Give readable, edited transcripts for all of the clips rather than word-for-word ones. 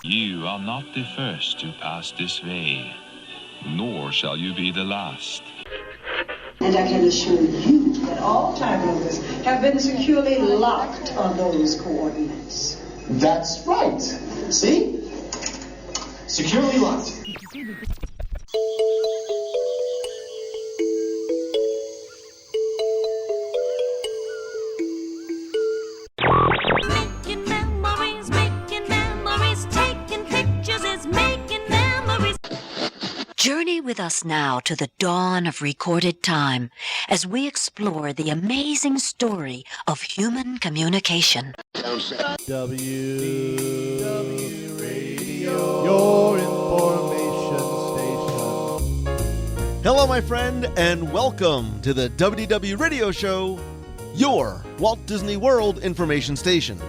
You are not the first to pass this way, nor shall you be the last. And I can assure you that all time loaders have been securely locked on those coordinates. That's right. See? Securely locked. Journey with us now to the dawn of recorded time as we explore the amazing story of human communication. WDW Radio, your information station. Hello, my friend, and welcome to the WDW Radio Show, your Walt Disney World information station.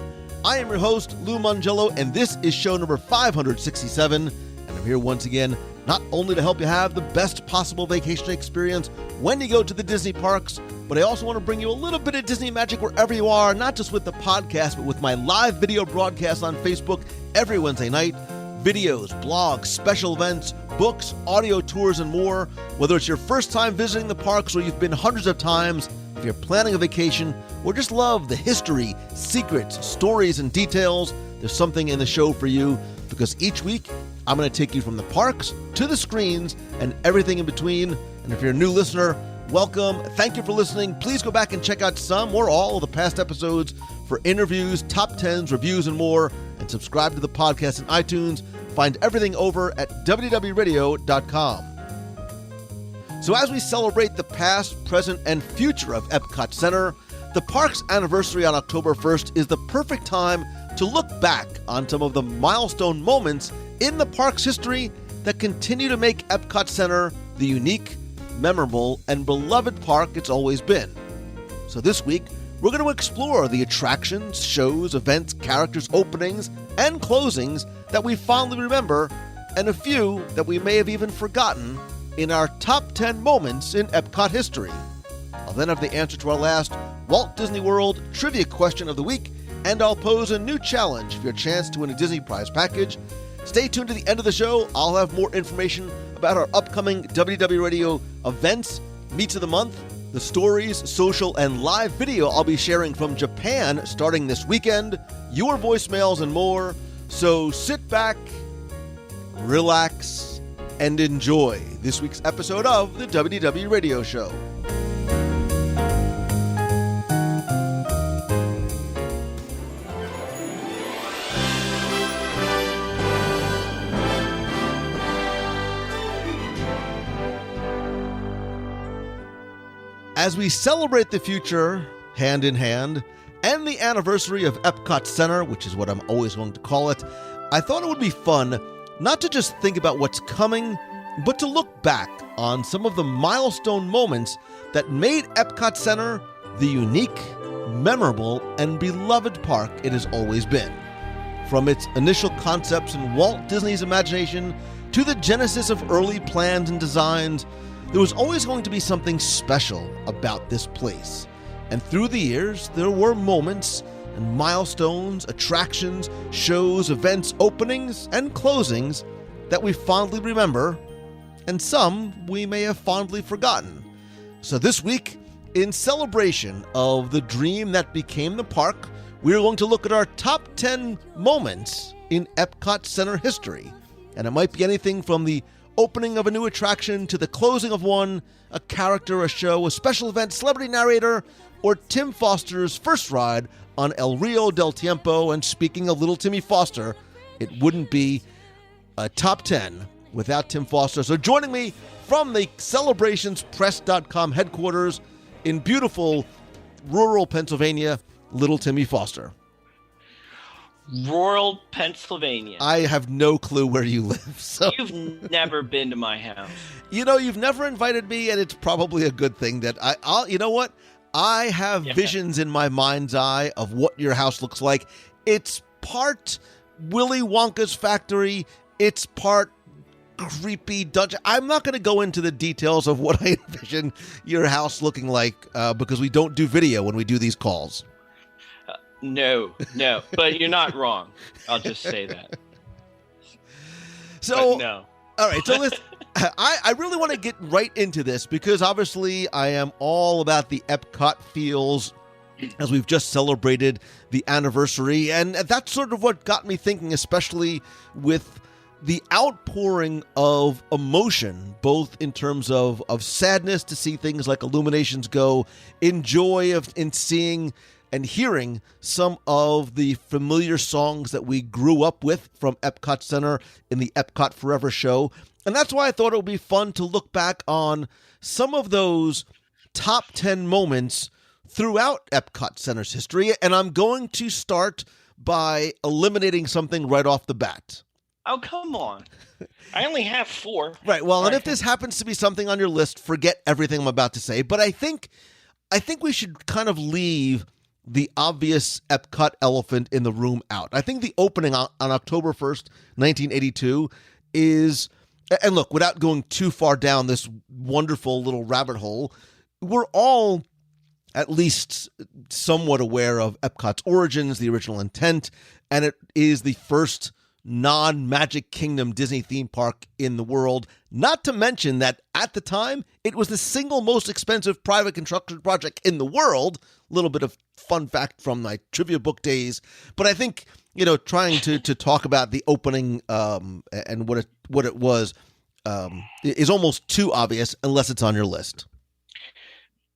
I am your host, Lou Mongello, and this is show number 567, and I'm here once again not only to help you have the best possible vacation experience when you go to the Disney parks, but I also want to bring you a little bit of Disney magic wherever you are, not just with the podcast, but with my live video broadcast on Facebook every Wednesday night. Videos, blogs, special events, books, audio tours, and more. Whether it's your first time visiting the parks or you've been hundreds of times, if you're planning a vacation or just love the history, secrets, stories, and details, there's something in the show for you, because each week I'm going to take you from the parks to the screens and everything in between. And if you're a new listener, welcome. Thank you for listening. Please go back and check out some or all of the past episodes for interviews, top 10s, reviews, and more. And subscribe to the podcast in iTunes. Find everything over at WDWRadio.com. So as we celebrate the past, present, and future of Epcot Center, the park's anniversary on October 1st is the perfect time to look back on some of the milestone moments in the park's history that continue to make Epcot Center the unique, memorable, and beloved park it's always been. So this week, we're going to explore the attractions, shows, events, characters, openings, and closings that we fondly remember, and a few that we may have even forgotten in our top 10 moments in Epcot history. I'll then have the answer to our last Walt Disney World trivia question of the week, and I'll pose a new challenge for your chance to win a Disney prize package. Stay tuned to the end of the show. I'll have more information about our upcoming WDW Radio events, Meets of the Month, the stories, social, and live video I'll be sharing from Japan starting this weekend, your voicemails, and more. So sit back, relax, and enjoy this week's episode of the WDW Radio Show. As we celebrate the future, hand in hand, and the anniversary of Epcot Center, which is what I'm always going to call it, I thought it would be fun not to just think about what's coming, but to look back on some of the milestone moments that made Epcot Center the unique, memorable, and beloved park it has always been. From its initial concepts in Walt Disney's imagination to the genesis of early plans and designs, there was always going to be something special about this place. And through the years, there were moments and milestones, attractions, shows, events, openings, and closings that we fondly remember, and some we may have fondly forgotten. So this week, in celebration of the dream that became the park, we are going to look at our top 10 moments in Epcot Center history. And it might be anything from the opening of a new attraction to the closing of one, a character, a show, a special event, celebrity narrator, or Tim Foster's first ride on El Rio del Tiempo. And speaking of little Timmy Foster, it wouldn't be a top 10 without Tim Foster. So joining me from the CelebrationsPress.com headquarters in beautiful rural Pennsylvania, little Timmy Foster. Rural Pennsylvania. I have no clue where you live. So You've never been to my house. You know, you've never invited me, and it's probably a good thing that I'll. You know what? I have visions in my mind's eye of what your house looks like. It's part Willy Wonka's factory. It's part creepy dungeon. I'm not going to go into the details of what I envision your house looking like because we don't do video when we do these calls. No, but you're not wrong. I'll just say that. So, but no. all right. So listen, I really want to get right into this because obviously I am all about the Epcot feels as we've just celebrated the anniversary. And that's sort of what got me thinking, especially with the outpouring of emotion, both in terms of sadness to see things like Illuminations go, in joy in seeing and hearing some of the familiar songs that we grew up with from Epcot Center in the Epcot Forever show. And that's why I thought it would be fun to look back on some of those top 10 moments throughout Epcot Center's history. And I'm going to start by eliminating something right off the bat. Oh, come on. I only have 4. Right. Well, and if this happens to be something on your list, forget everything I'm about to say. But I think we should kind of leave the obvious Epcot elephant in the room out. I think the opening on October 1st, 1982 is, and look, without going too far down this wonderful little rabbit hole, we're all at least somewhat aware of Epcot's origins, the original intent, and it is the first non-Magic Kingdom Disney theme park in the world. Not to mention that at the time, it was the single most expensive private construction project in the world. A little bit of fun fact from my trivia book days. But I think, trying to talk about the opening and what it was is almost too obvious unless it's on your list.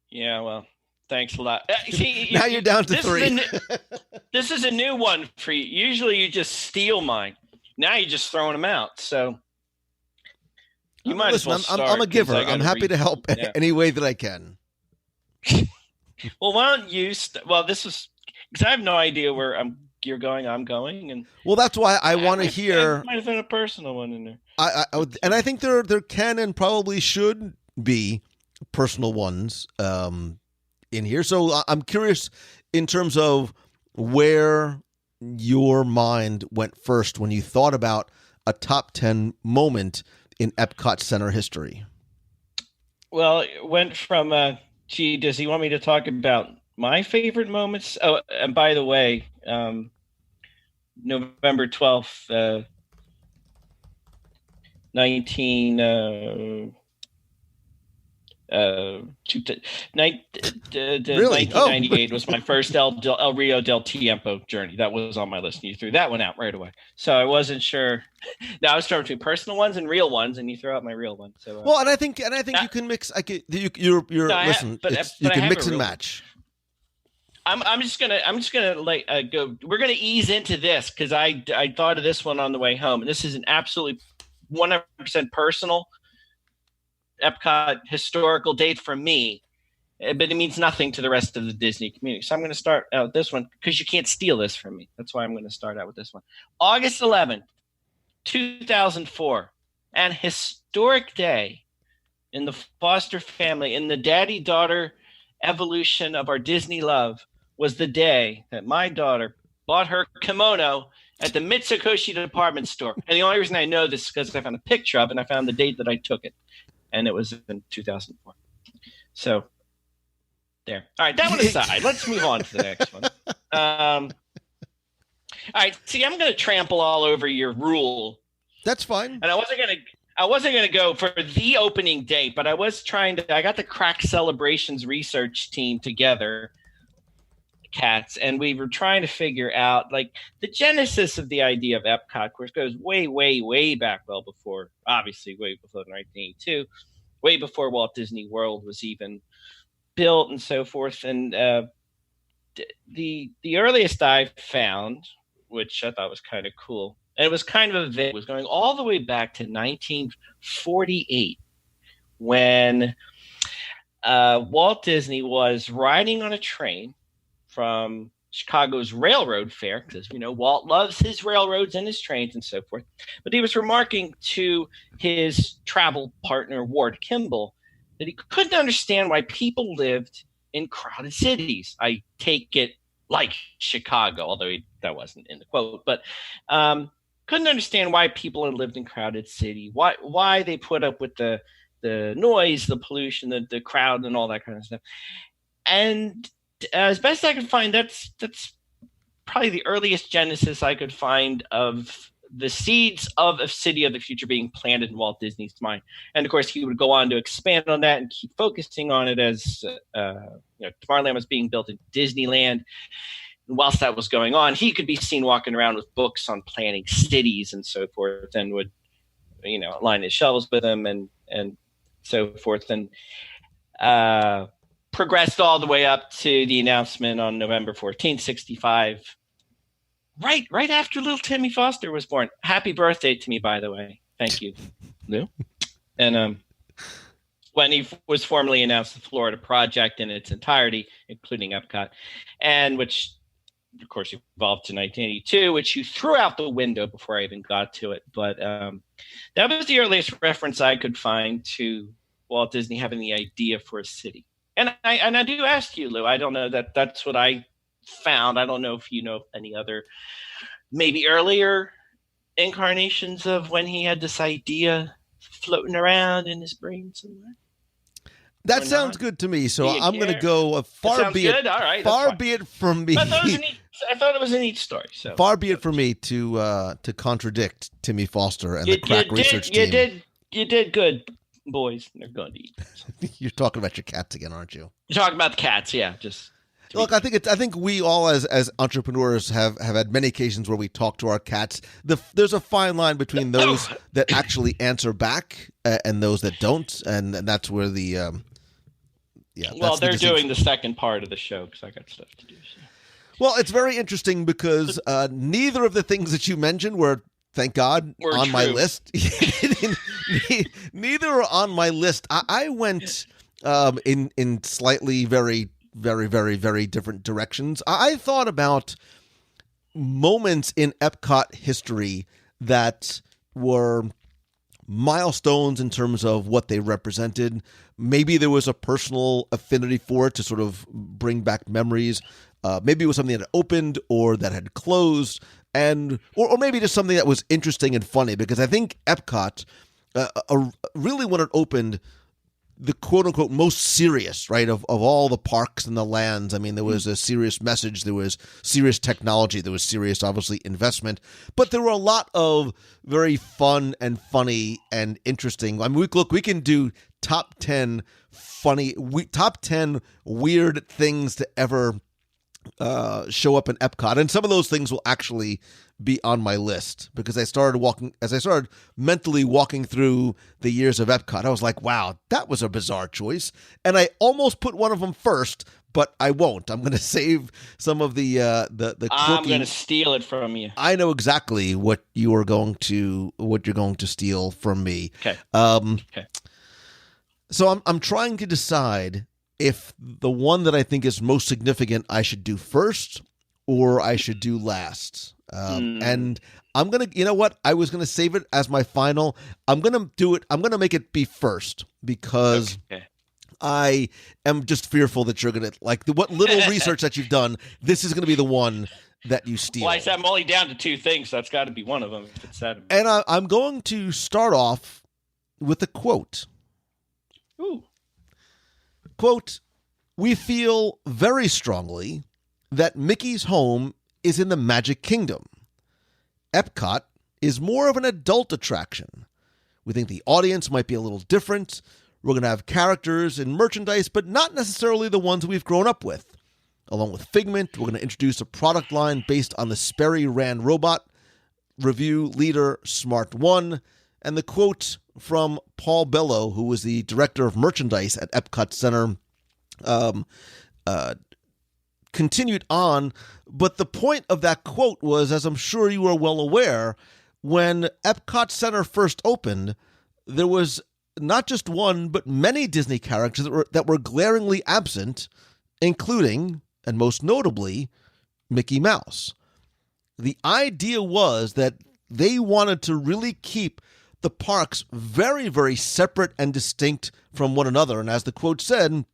Yeah, well, thanks a lot. See, now you're down to 3. This is a new one for you. Usually you just steal mine. Now you're just throwing them out. So you might as well start. I'm a giver. I'm happy to help any way that I can. Well, why don't you? This is because I have no idea where you're going. I'm going, and well, that's why I want to hear. Might have been a personal one in there. I think there can and probably should be personal ones in here. So I'm curious in terms of where your mind went first when you thought about a top 10 moment in Epcot Center history. Well, it went from, does he want me to talk about my favorite moments? Oh, and by the way, November 12th, 1998 was my first El Rio del Tiempo journey. That was on my list, and you threw that one out right away. So I wasn't sure. Now I was trying between personal ones and real ones, and you throw out my real one. So well, and I think you can mix. You can mix and match. I'm just gonna go. We're gonna ease into this because I thought of this one on the way home, and this is an absolutely 100% personal Epcot historical date for me, but it means nothing to the rest of the Disney community. So I'm going to start out with this one because you can't steal this from me. That's why I'm going to start out with this one. August 11th, 2004, an historic day in the Foster family, in the daddy-daughter evolution of our Disney love, was the day that my daughter bought her kimono at the Mitsukoshi department store. And the only reason I know this is because I found a picture of it and I found the date that I took it. And it was in 2004. So, there. All right, that one aside. Let's move on to the next one. All right, see, I'm going to trample all over your rule. That's fine. And I wasn't going to go for the opening date, but I got the Crack Celebrations research team together, cats, and we were trying to figure out like the genesis of the idea of Epcot, which goes way, way, way back, way before 1982, way before Walt Disney World was even built and so forth. And the earliest I found, which I thought was kind of cool, and it was kind of it was going all the way back to 1948 when Walt Disney was riding on a train from Chicago's railroad fair, because Walt loves his railroads and his trains and so forth. But he was remarking to his travel partner, Ward Kimball, that he couldn't understand why people lived in crowded cities. I take it like Chicago, although that wasn't in the quote, but couldn't understand why people had lived in crowded city, why they put up with the noise, the pollution, the crowd, and all that kind of stuff. And as best I could find, that's probably the earliest genesis I could find of the seeds of a city of the future being planted in Walt Disney's mind. And of course, he would go on to expand on that and keep focusing on it as Tomorrowland was being built in Disneyland. And whilst that was going on, he could be seen walking around with books on planning cities and so forth, and would, line his shelves with them and so forth, and progressed all the way up to the announcement on November 14th, 1965. Right after little Timmy Foster was born. Happy birthday to me, by the way. Thank you, Lou. And when he was formally announced the Florida project in its entirety, including Epcot, and which, of course, evolved to 1982, which you threw out the window before I even got to it. But that was the earliest reference I could find to Walt Disney having the idea for a city. And I do ask you, Lou, I don't know that's what I found. I don't know if you know any other maybe earlier incarnations of when he had this idea floating around in his brain somewhere. That sounds good to me. So I'm going to go far be it. All right, far be it from me. I thought it was a neat story. So far be it from me to contradict Timmy Foster and the crack research team. You did good, boys. They're going to eat. You're talking about your cats again, aren't you? You're talking about the cats, yeah. Just look, I think we all as entrepreneurs have had many occasions where we talk to our cats. There's a fine line between those that actually answer back and those that don't, and that's where the well, they're doing the second part of the show because I got stuff to do. So. Well, it's very interesting because neither of the things that you mentioned were, thank God, on my list. Neither are on my list. I went in slightly very, very, very, very different directions. I thought about moments in Epcot history that were milestones in terms of what they represented. Maybe there was a personal affinity for it to sort of bring back memories. Maybe it was something that had opened or that had closed, or maybe just something that was interesting and funny. Because I think Epcot, really when it opened, the quote-unquote most serious, right, of all the parks and the lands. I mean, there was a serious message, there was serious technology, there was serious, obviously, investment, but there were a lot of very fun and funny and interesting. I mean, we can do top 10 weird things to ever show up in Epcot, and some of those things will actually be on my list because as I started mentally walking through the years of Epcot, I was like, wow, that was a bizarre choice. And I almost put one of them first, but I won't. I'm going to save some of the I'm going to steal it from you. I know exactly what you're going to steal from me. Okay. Okay. So I'm trying to decide if the one that I think is most significant I should do first or I should do last. And I'm going to, you know what? I was going to save it as my final. I'm going to do it. I'm going to make it be first because I am just fearful that you're going to, like, what little research that you've done, this is going to be the one that you steal. Well, I said I'm only down to two things, so that's got to be one of them. If it's that. And I'm going to start off with a quote. Ooh. Quote, "We feel very strongly that Mickey's home is in the Magic Kingdom. Epcot is more of an adult attraction. We think the audience might be a little different. We're going to have characters and merchandise, but not necessarily the ones we've grown up with. Along with Figment, we're going to introduce a product line based on the Sperry Rand robot, review leader Smart One." And the quote from Paul Bello, who was the director of merchandise at Epcot Center, continued on, but the point of that quote was, as I'm sure you are well aware, when Epcot Center first opened, there was not just one, but many Disney characters that were glaringly absent, including, and most notably, Mickey Mouse. The idea was that they wanted to really keep the parks very, very separate and distinct from one another, and as the quote said,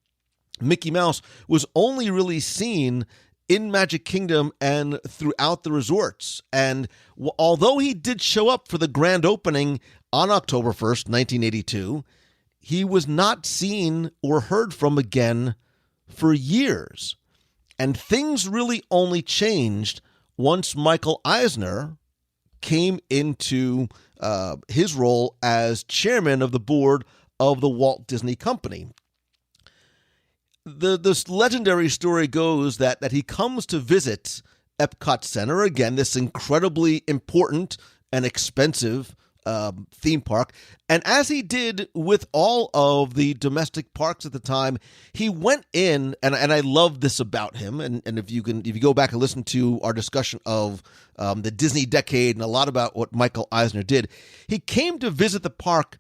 Mickey Mouse was only really seen in Magic Kingdom and throughout the resorts. And although he did show up for the grand opening on October 1st, 1982, he was not seen or heard from again for years. And things really only changed once Michael Eisner came into his role as chairman of the board of the Walt Disney Company. This legendary story goes that he comes to visit Epcot Center, again, this incredibly important and expensive theme park. And as he did with all of the domestic parks at the time, he went in, and I love this about him. And if you go back and listen to our discussion of the Disney decade and a lot about what Michael Eisner did, he came to visit the park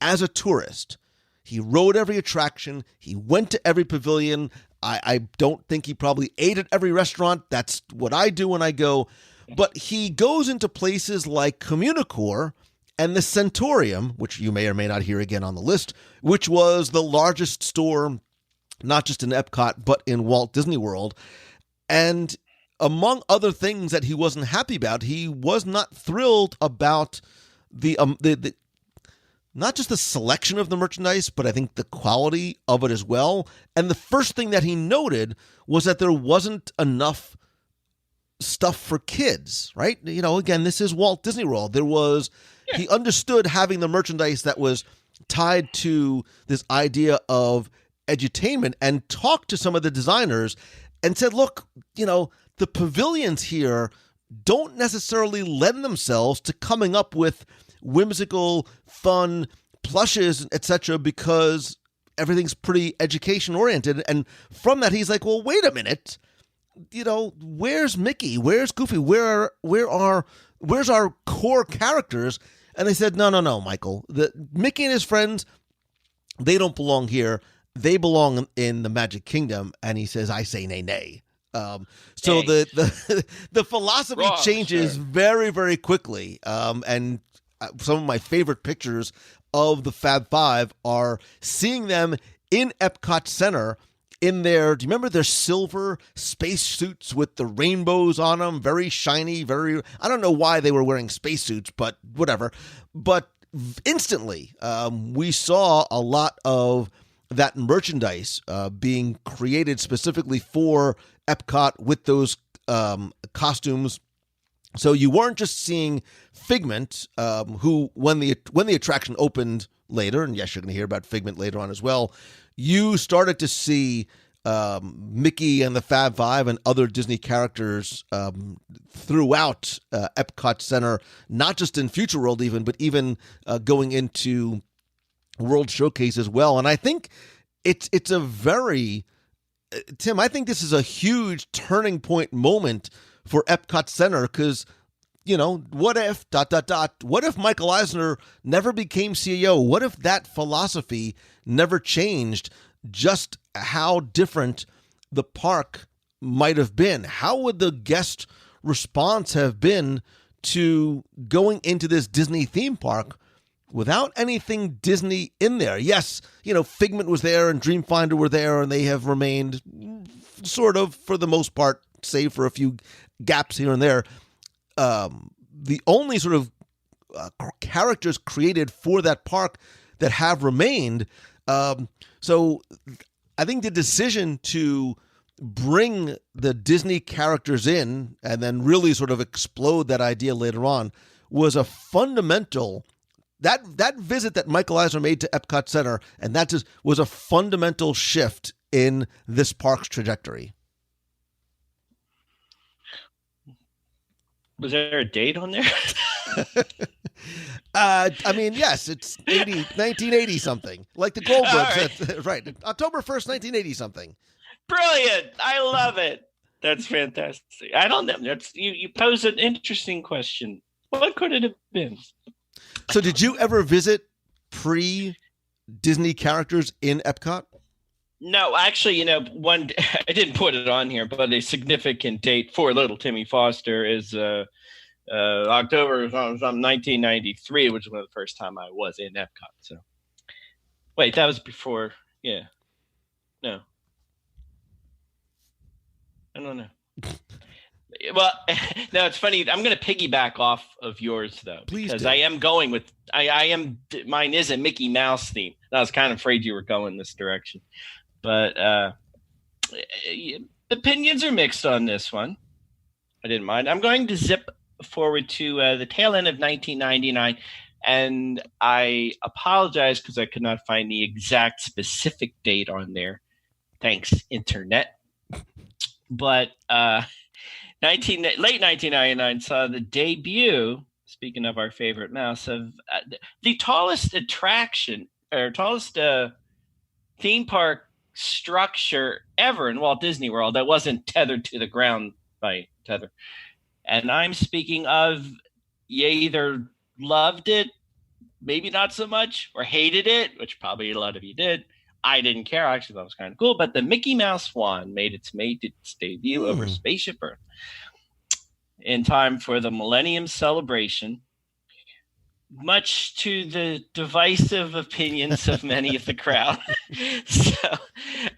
as a tourist. He rode every attraction. He went to every pavilion. I don't think he probably ate at every restaurant. That's what I do when I go. But he goes into places like Communicore and the Centurium, which you may or may not hear again on the list, which was the largest store, not just in Epcot, but in Walt Disney World. And among other things that he wasn't happy about, he was not thrilled about the not just the selection of the merchandise, but I think the quality of it as well. And the first thing that he noted was that there wasn't enough stuff for kids, right? You know, again, this is Walt Disney World. He understood having the merchandise that was tied to this idea of edutainment, and talked to some of the designers and said, look, you know, the pavilions here don't necessarily lend themselves to coming up with whimsical, fun plushes, etc., because everything's pretty education oriented. And from that, he's like, well, wait a minute, you know, where's Mickey? Where's Goofy? Where's our core characters? And they said, no, Michael, Mickey and his friends, they don't belong here. They belong in the Magic Kingdom. And he says, I say nay. So the philosophy changes very, very quickly. And some of my favorite pictures of the Fab Five are seeing them in Epcot Center in their, do you remember their silver space suits with the rainbows on them? Very shiny, I don't know why they were wearing space suits, but whatever. But instantly, we saw a lot of that merchandise being created specifically for Epcot with those costumes. So you weren't just seeing Figment, who when the attraction opened later, and yes, you're going to hear about Figment later on as well, you started to see Mickey and the Fab Five and other Disney characters throughout Epcot Center, not just in Future World even, but even going into World Showcase as well. And I think it's a very, Tim, I think this is a huge turning point moment for Epcot Center, because, you know, what if, what if Michael Eisner never became CEO? What if that philosophy never changed? Just how different the park might have been. How would the guest response have been to going into this Disney theme park without anything Disney in there? Yes, you know, Figment was there and Dreamfinder were there, and they have remained sort of, for the most part, save for a few gaps here and there. The only sort of characters created for that park that have remained. So I think the decision to bring the Disney characters in and then really sort of explode that idea later on was a fundamental, that visit that Michael Eisner made to Epcot Center, and that just was a fundamental shift in this park's trajectory. Was there a date on there? I mean, yes, it's 1980 something, like the Goldbergs. Right. October 1st, 1980 something. Brilliant. I love it. That's fantastic. I don't know. You pose an interesting question. What could it have been? So did you ever visit pre-Disney characters in Epcot? No, actually, you know, I didn't put it on here, but a significant date for little Timmy Foster is October 1993, which was the first time I was in Epcot. So, wait, that was before, yeah. No. I don't know. Well, no, it's funny. I'm going to piggyback off of yours, though. Please because do. I am going with, mine is a Mickey Mouse theme. I was kind of afraid you were going this direction. But opinions are mixed on this one. I didn't mind. I'm going to zip forward to the tail end of 1999. And I apologize because I could not find the exact specific date on there. Thanks, Internet. But late 1999 saw the debut, speaking of our favorite mouse, of the tallest attraction or tallest theme park structure ever in Walt Disney World that wasn't tethered to the ground by tether. And I'm speaking of, you either loved it, maybe not so much, or hated it, which probably a lot of you did. I didn't care. I actually thought it was kind of cool. But the Mickey Mouse wand made its debut over Spaceship Earth in time for the Millennium Celebration, much to the divisive opinions of many of the crowd. So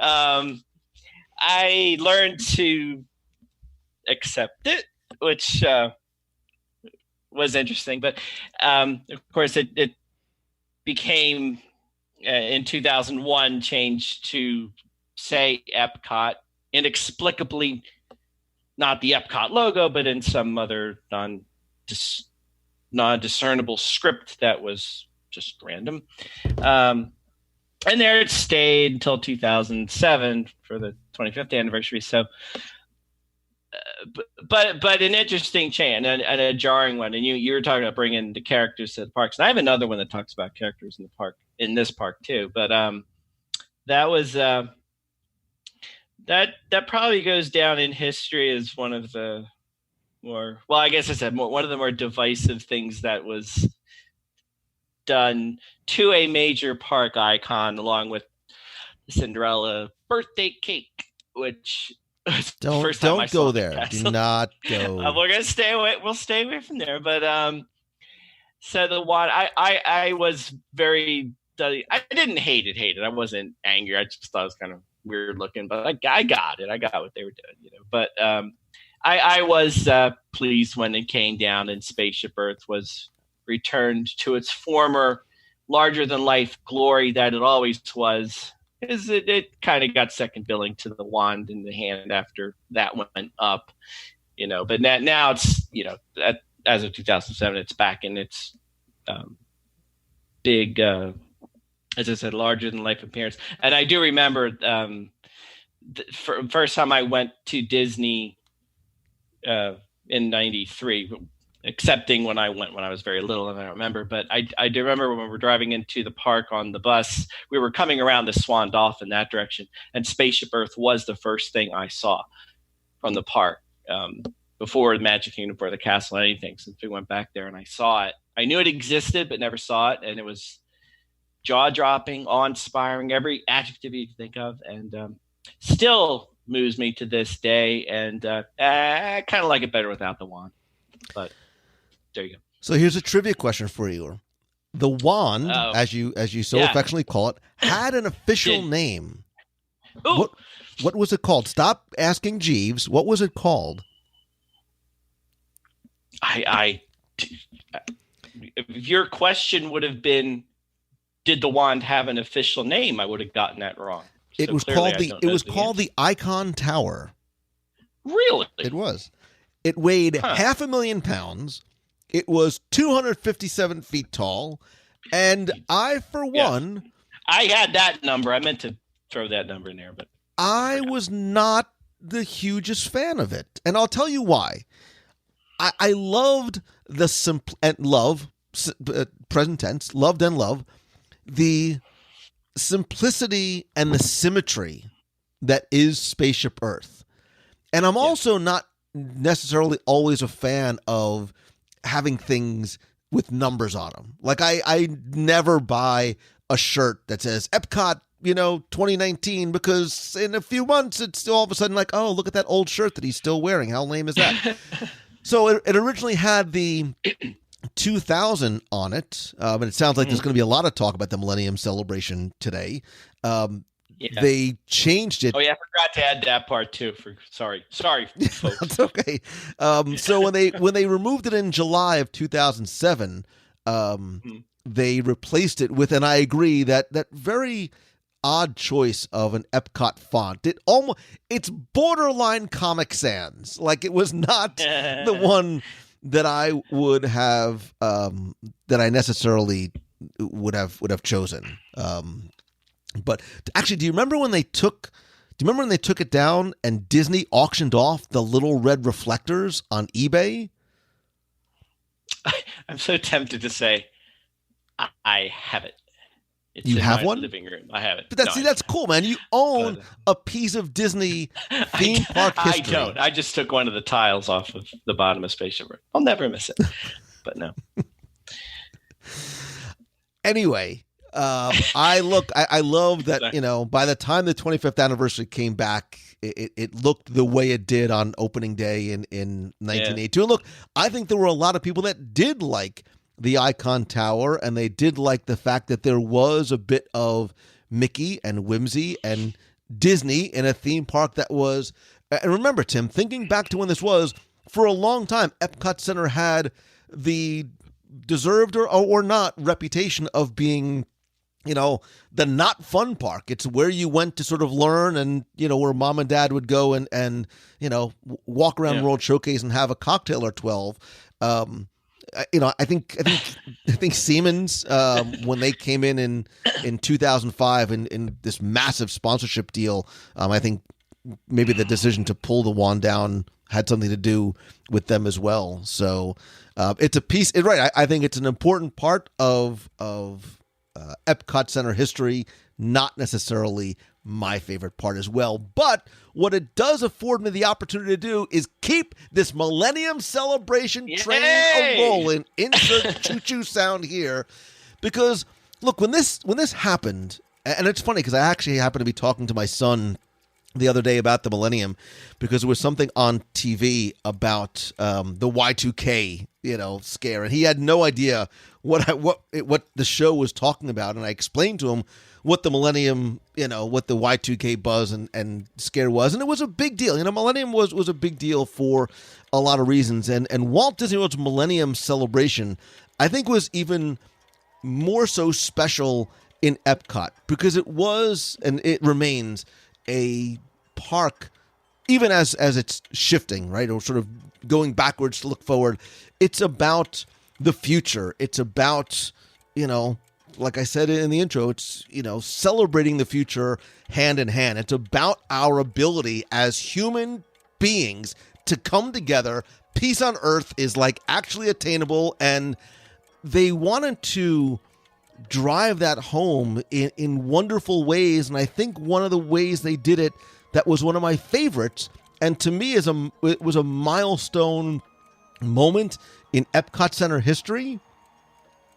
I learned to accept it, which was interesting. But of course, it became, in 2001, changed to say Epcot, inexplicably not the Epcot logo, but in some other non-discernible script that was just random. And there it stayed until 2007 for the 25th anniversary. So, but an interesting change and a jarring one. And you were talking about bringing the characters to the parks. And I have another one that talks about characters in the park, in this park too. But that was that probably goes down in history as one of the more, well, I guess I said one of the more divisive things that was done to a major park icon, along with the Cinderella birthday cake, which don't go there. Do not go. We're gonna stay away. We'll stay away from there. But so the one I was very. I didn't hate it. I wasn't angry. I just thought it was kind of weird looking, but I got it. I got what they were doing, But I was pleased when it came down and Spaceship Earth was returned to its former larger than life glory that it always was. Is it kind of got second billing to the wand in the hand after that went up, But now it's as of 2007, it's back in its big, as I said, larger than life appearance. And I do remember the first time I went to Disney in '93. Excepting when I went when I was very little, and I don't remember. But I do remember when we were driving into the park on the bus, we were coming around the Swan Dolphin that direction, and Spaceship Earth was the first thing I saw from the park before the Magic Kingdom, before the castle, anything. Since we went back there and I saw it, I knew it existed but never saw it, and it was jaw-dropping, awe-inspiring, every adjective you could think of, and still moves me to this day. And I kind of like it better without the wand, but. There you go. So here's a trivia question for you. The wand, as you so affectionately call it, had an official name. Ooh. What was it called? Stop asking Jeeves. What was it called? If your question would have been, did the wand have an official name, I would have gotten that wrong. It was called the Icon Tower. Really? It was. It weighed 500,000 pounds. It was 257 feet tall, and I, for one... I had that number. I meant to throw that number in there, but... I was not the hugest fan of it, and I'll tell you why. I loved the present tense, loved and love, the simplicity and the symmetry that is Spaceship Earth. And I'm also not necessarily always a fan of having things with numbers on them. Like I never buy a shirt that says Epcot, 2019, because in a few months it's all of a sudden like, oh, look at that old shirt that he's still wearing. How lame is that? So it originally had the 2000 on it, and it sounds like there's going to be a lot of talk about the Millennium Celebration today. They changed it. Oh yeah, I forgot to add that part too. Sorry, folks. That's okay. So when they removed it in July of 2007, they replaced it with, and I agree that very odd choice of an Epcot font. It's borderline Comic Sans. Like it was not the one that I would have that I necessarily would have chosen. But actually, do you remember when they took it down and Disney auctioned off the little red reflectors on eBay? I'm so tempted to say I have it. It's you in have my one? living room. I have it. But that's cool, man. You own a piece of Disney theme park history. I don't. I just took one of the tiles off of the bottom of Spaceship Earth. I'll never miss it. But no. Anyway, I love that, by the time the 25th anniversary came back, it looked the way it did on opening day in 1982. And look, I think there were a lot of people that did like the Icon Tower, and they did like the fact that there was a bit of Mickey and whimsy and Disney in a theme park that was, and remember, Tim, thinking back to when this was, for a long time, Epcot Center had the deserved or not reputation of being, the not fun park. It's where you went to sort of learn and, where mom and dad would go and walk around World Showcase and have a cocktail or 12. I think Siemens, when they came in 2005 in this massive sponsorship deal, I think maybe the decision to pull the wand down had something to do with them as well. So it's a piece, right? I think it's an important part of Epcot Center history, not necessarily my favorite part as well. But what it does afford me the opportunity to do is keep this Millennium Celebration train a-rolling. Insert choo-choo sound here. Because, look, when this happened, and it's funny because I actually happened to be talking to my son the other day about the Millennium, because there was something on TV about the Y2K, scare, and he had no idea what the show was talking about, and I explained to him what the Millennium, what the Y2K buzz and scare was, and it was a big deal. Millennium was a big deal for a lot of reasons, and Walt Disney World's Millennium Celebration, I think, was even more so special in Epcot because it was, and it remains, a park, even as it's shifting, right, or sort of going backwards to look forward. It's about the future. It's about, like I said in the intro, it's, celebrating the future hand in hand. It's about our ability as human beings to come together. Peace on Earth is actually attainable, and they wanted to drive that home in wonderful ways. And I think one of the ways they did it that was one of my favorites, and to me it was a milestone moment in Epcot Center history,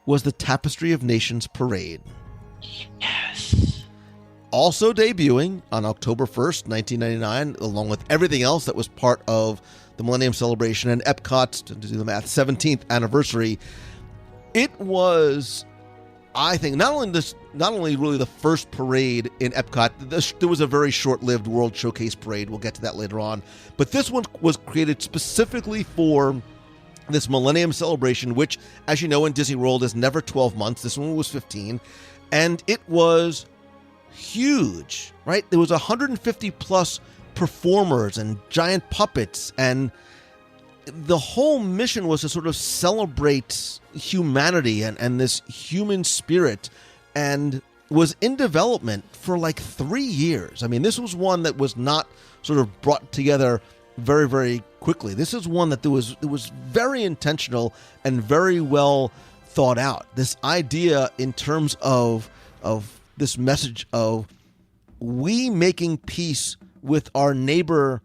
was the Tapestry of Nations Parade. Yes. Also debuting on October 1st, 1999, along with everything else that was part of the Millennium Celebration and Epcot's, to do the math, 17th anniversary. It was, I think, not only really the first parade in Epcot. There was a very short-lived World Showcase parade. We'll get to that later on. But this one was created specifically for this Millennium Celebration, which, as you know, in Disney World is never 12 months. This one was 15. And it was huge, right? There was 150-plus performers and giant puppets, and the whole mission was to sort of celebrate humanity and this human spirit, and was in development for 3 years. I mean, this was one that was not sort of brought together very, very quickly. This is one that it was very intentional and very well thought out. This idea in terms of this message of we making peace with our neighbor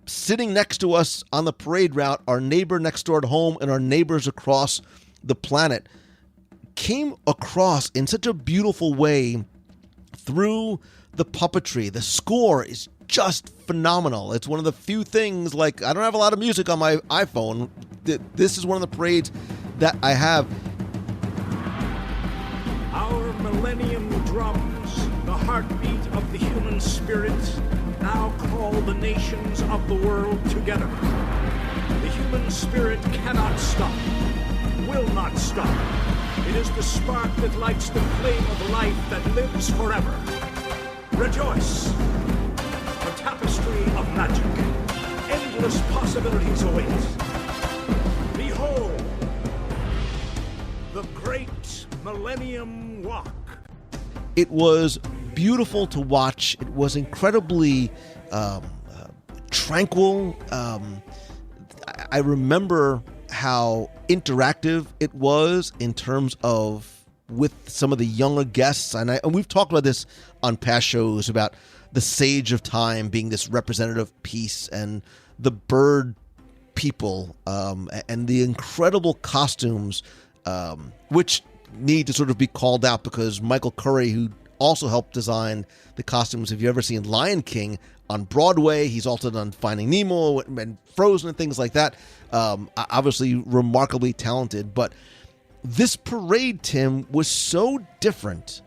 sitting next to us on the parade route, our neighbor next door at home, and our neighbors across the planet, came across in such a beautiful way through the puppetry. The score is just phenomenal. It's one of the few things, I don't have a lot of music on my iPhone. This is one of the parades that I have. Our Millennium drums, the heartbeat of the human spirit, now call the nations of the world together. The human spirit cannot stop, will not stop. It is the spark that lights the flame of life that lives forever. Rejoice! A tapestry of magic. Endless possibilities await. Behold the Great Millennium Walk. It was beautiful to watch. It was incredibly tranquil. I remember how interactive it was in terms of with some of the younger guests. And we've talked about this on past shows about the Sage of Time being this representative piece and the bird people and the incredible costumes, which need to sort of be called out because Michael Curry, who also helped design the costumes, if you've ever seen Lion King on Broadway, he's also done Finding Nemo and Frozen and things like that. Obviously remarkably talented, but this parade, Tim, was so different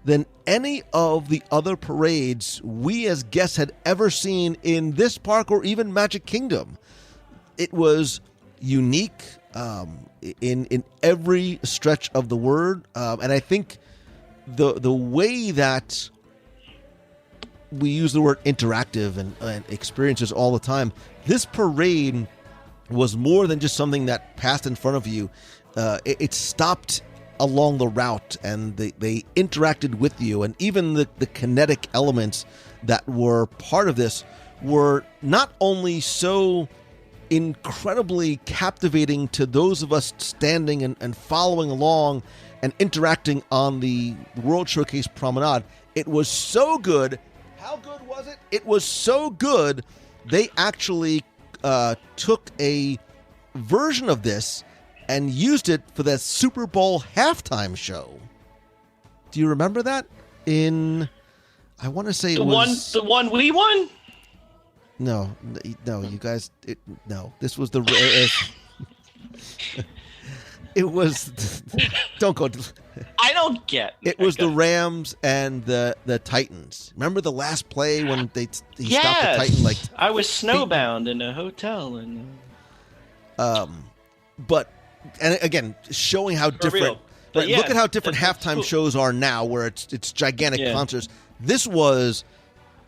than any of the other parades we as guests had ever seen in this park or even Magic Kingdom. It was unique in every stretch of the word, and I think the way that we use the word interactive and experiences all the time, this parade was more than just something that passed in front of you. It stopped along the route and they interacted with you, and even the kinetic elements that were part of this were not only so incredibly captivating to those of us standing and following along and interacting on the World Showcase Promenade. It was so good. How good was it? It was so good they actually took a version of this and used it for that Super Bowl halftime show. Do you remember that? I want to say the one we won. No, you guys. No, this was the. It was. Don't go. I don't get. It was the Rams and the Titans. Remember the last play when he stopped the Titan like. I was snowbound in a hotel and. But and again, showing how different. Right, look at how different halftime shows are now, where it's gigantic concerts. This was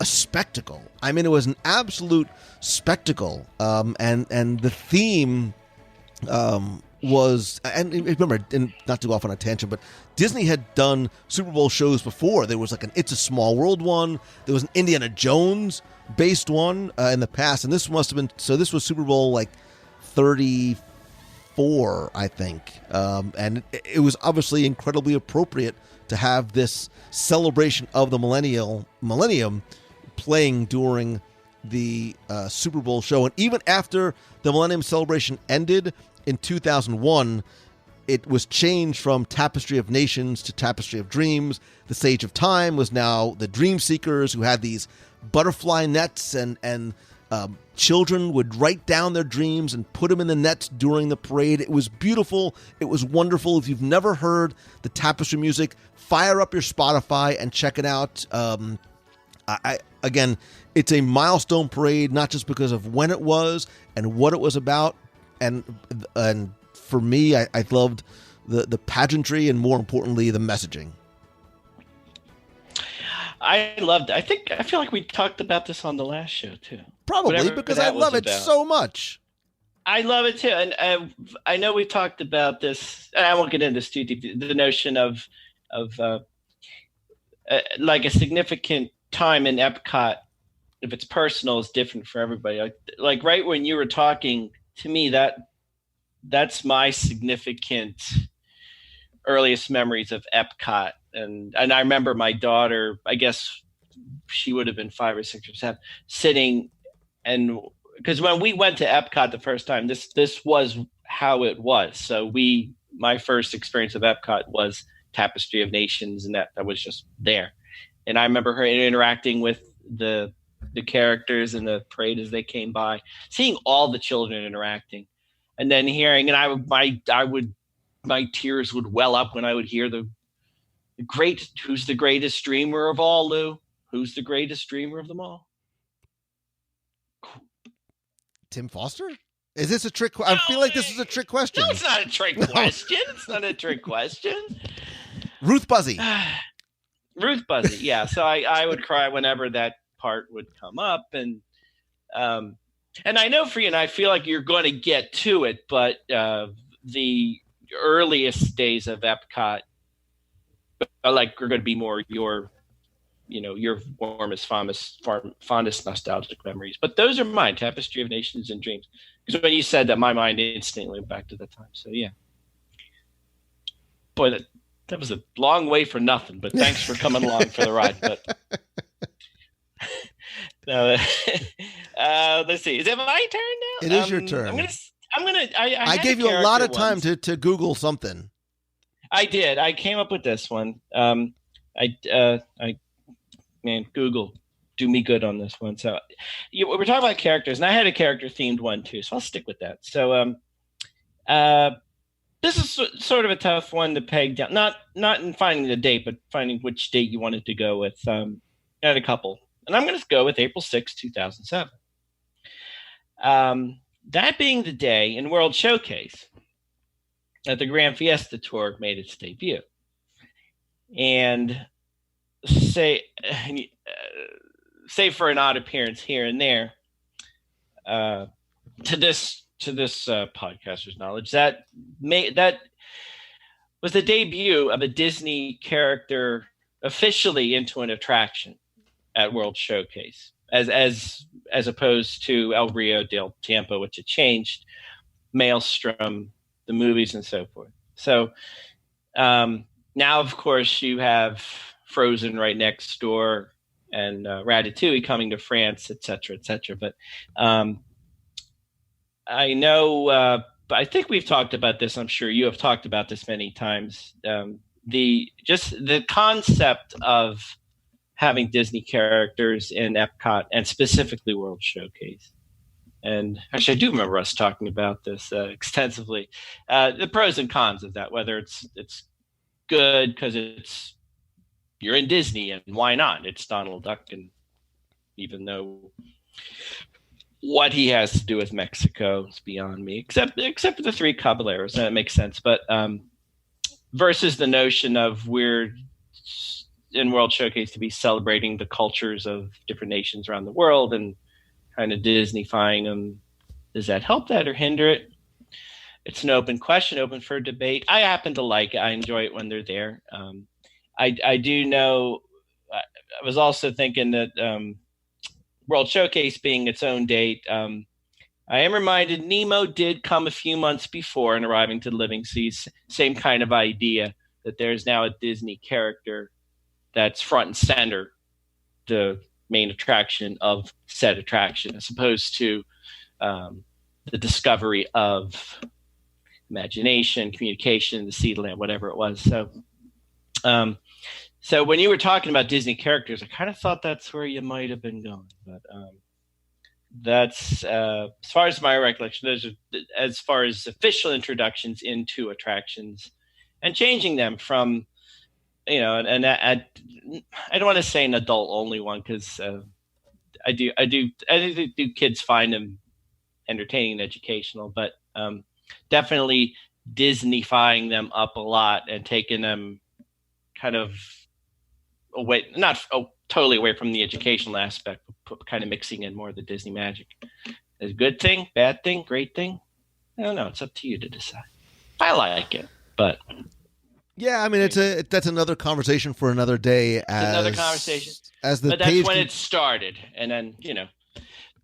a spectacle. I mean, it was an absolute spectacle. And the theme was, and remember, and not to go off on a tangent, but Disney had done Super Bowl shows before. There was like an It's a Small World one. There was an Indiana Jones based one in the past, and this must have been. So this was Super Bowl like 34, I think, and it was obviously incredibly appropriate to have this celebration of the millennium playing during the Super Bowl show. And even after the Millennium Celebration ended in 2001, it was changed from Tapestry of Nations to Tapestry of Dreams. The Sage of Time was now the Dream Seekers, who had these butterfly nets, and children would write down their dreams and put them in the nets during the parade. It was beautiful. It was wonderful. If you've never heard the Tapestry music, fire up your Spotify and check it out. Again, it's a milestone parade, not just because of when it was and what it was about. And for me, I loved the pageantry and, more importantly, the messaging. I loved it. I feel like we talked about this on the last show too. Probably because I love it so much. I love it too, and I know we've talked about this. And I won't get into this too deep. The notion of like a significant time in Epcot, if it's personal, is different for everybody. Like right when you were talking to me, that's my significant earliest memories of Epcot. And I remember my daughter, I guess she would have been 5 or 6 or 7, sitting, and because when we went to Epcot the first time, this was how it was. So my first experience of Epcot was Tapestry of Nations, and that was just there. And I remember her interacting with the characters in the parade as they came by, seeing all the children interacting, and then hearing, and my tears would well up when I would hear who's the greatest dreamer of all, Lou? Who's the greatest dreamer of them all? Tim Foster? Is this a trick? I feel like this is a trick question. No, it's not a trick question. It's not a trick question. Ruth Buzzy. Ruth Buzzy, yeah. So I would cry whenever that part would come up. And I know for you, and I feel like you're going to get to it, but the earliest days of Epcot are going to be more your warmest, fondest nostalgic memories. But those are mine, Tapestry of Nations and Dreams. Because when you said that, my mind instantly went back to that time. So, yeah. Boy, that was a long way for nothing, but thanks for coming along for the ride. But let's see. Is it my turn now? It is your turn. I gave you a lot of time to Google something. I did. I came up with this one. Google, do me good on this one. So we're talking about characters, and I had a character themed one too, so I'll stick with that. So this is sort of a tough one to peg down. Not in finding the date, but finding which date you wanted to go with. I had a couple, and I'm going to go with April 6, 2007. That being the day in World Showcase that the Grand Fiesta Tour made its debut. And save for an odd appearance here and there, to this podcaster's knowledge, that was the debut of a Disney character officially into an attraction at World Showcase, as opposed to El Rio del Tiempo, which had changed, Maelstrom, the movies, and so forth. So now, of course, you have Frozen right next door, and Ratatouille coming to France, et cetera, et cetera. But I know, I think we've talked about this. I'm sure you have talked about this many times. The concept of having Disney characters in Epcot, and specifically World Showcase. And actually, I do remember us talking about this extensively. The pros and cons of that, whether it's good because you're in Disney, and why not? It's Donald Duck, and even though what he has to do with Mexico is beyond me, except for the three caballeros, that makes sense. But versus the notion of we're in World Showcase to be celebrating the cultures of different nations around the world and kind of Disney-fying them, does that help that or hinder it? It's an open question, open for debate. I happen to like it. I enjoy it when they're there. I do know, I was also thinking that World Showcase being its own date, I am reminded Nemo did come a few months before in Arriving to the Living Seas. Same kind of idea that there's now a Disney character that's front and center, the main attraction of said attraction, as opposed to the discovery of imagination, communication, the seed land, whatever it was. So when you were talking about Disney characters, I kind of thought that's where you might have been going. But that's as far as my recollection, those are as far as official introductions into attractions and changing them from, and I don't want to say an adult only one, because I do kids find them entertaining and educational, but definitely Disney-fying them up a lot and taking them kind of away, not totally away from the educational aspect, but kind of mixing in more of the Disney magic. Is a good thing, bad thing, great thing? I don't know. It's up to you to decide. I like it, but yeah, I mean, that's another conversation for another day. Another conversation. But that's when it started, and then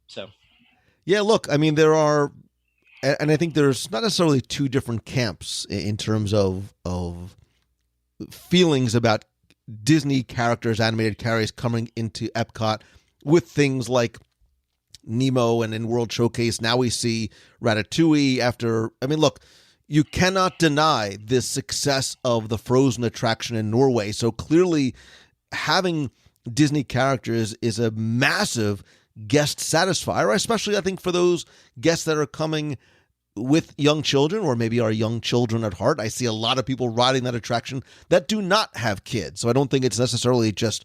so. Yeah, look, I mean, there are, and I think there's not necessarily two different camps in terms of feelings about Disney characters, animated carries coming into Epcot with things like Nemo, and in World Showcase now we see Ratatouille after. I mean, look, you cannot deny the success of the Frozen attraction in Norway. So clearly having Disney characters is a massive guest satisfier, especially I think for those guests that are coming with young children, or maybe are young children at heart. I see a lot of people riding that attraction that do not have kids. So I don't think it's necessarily just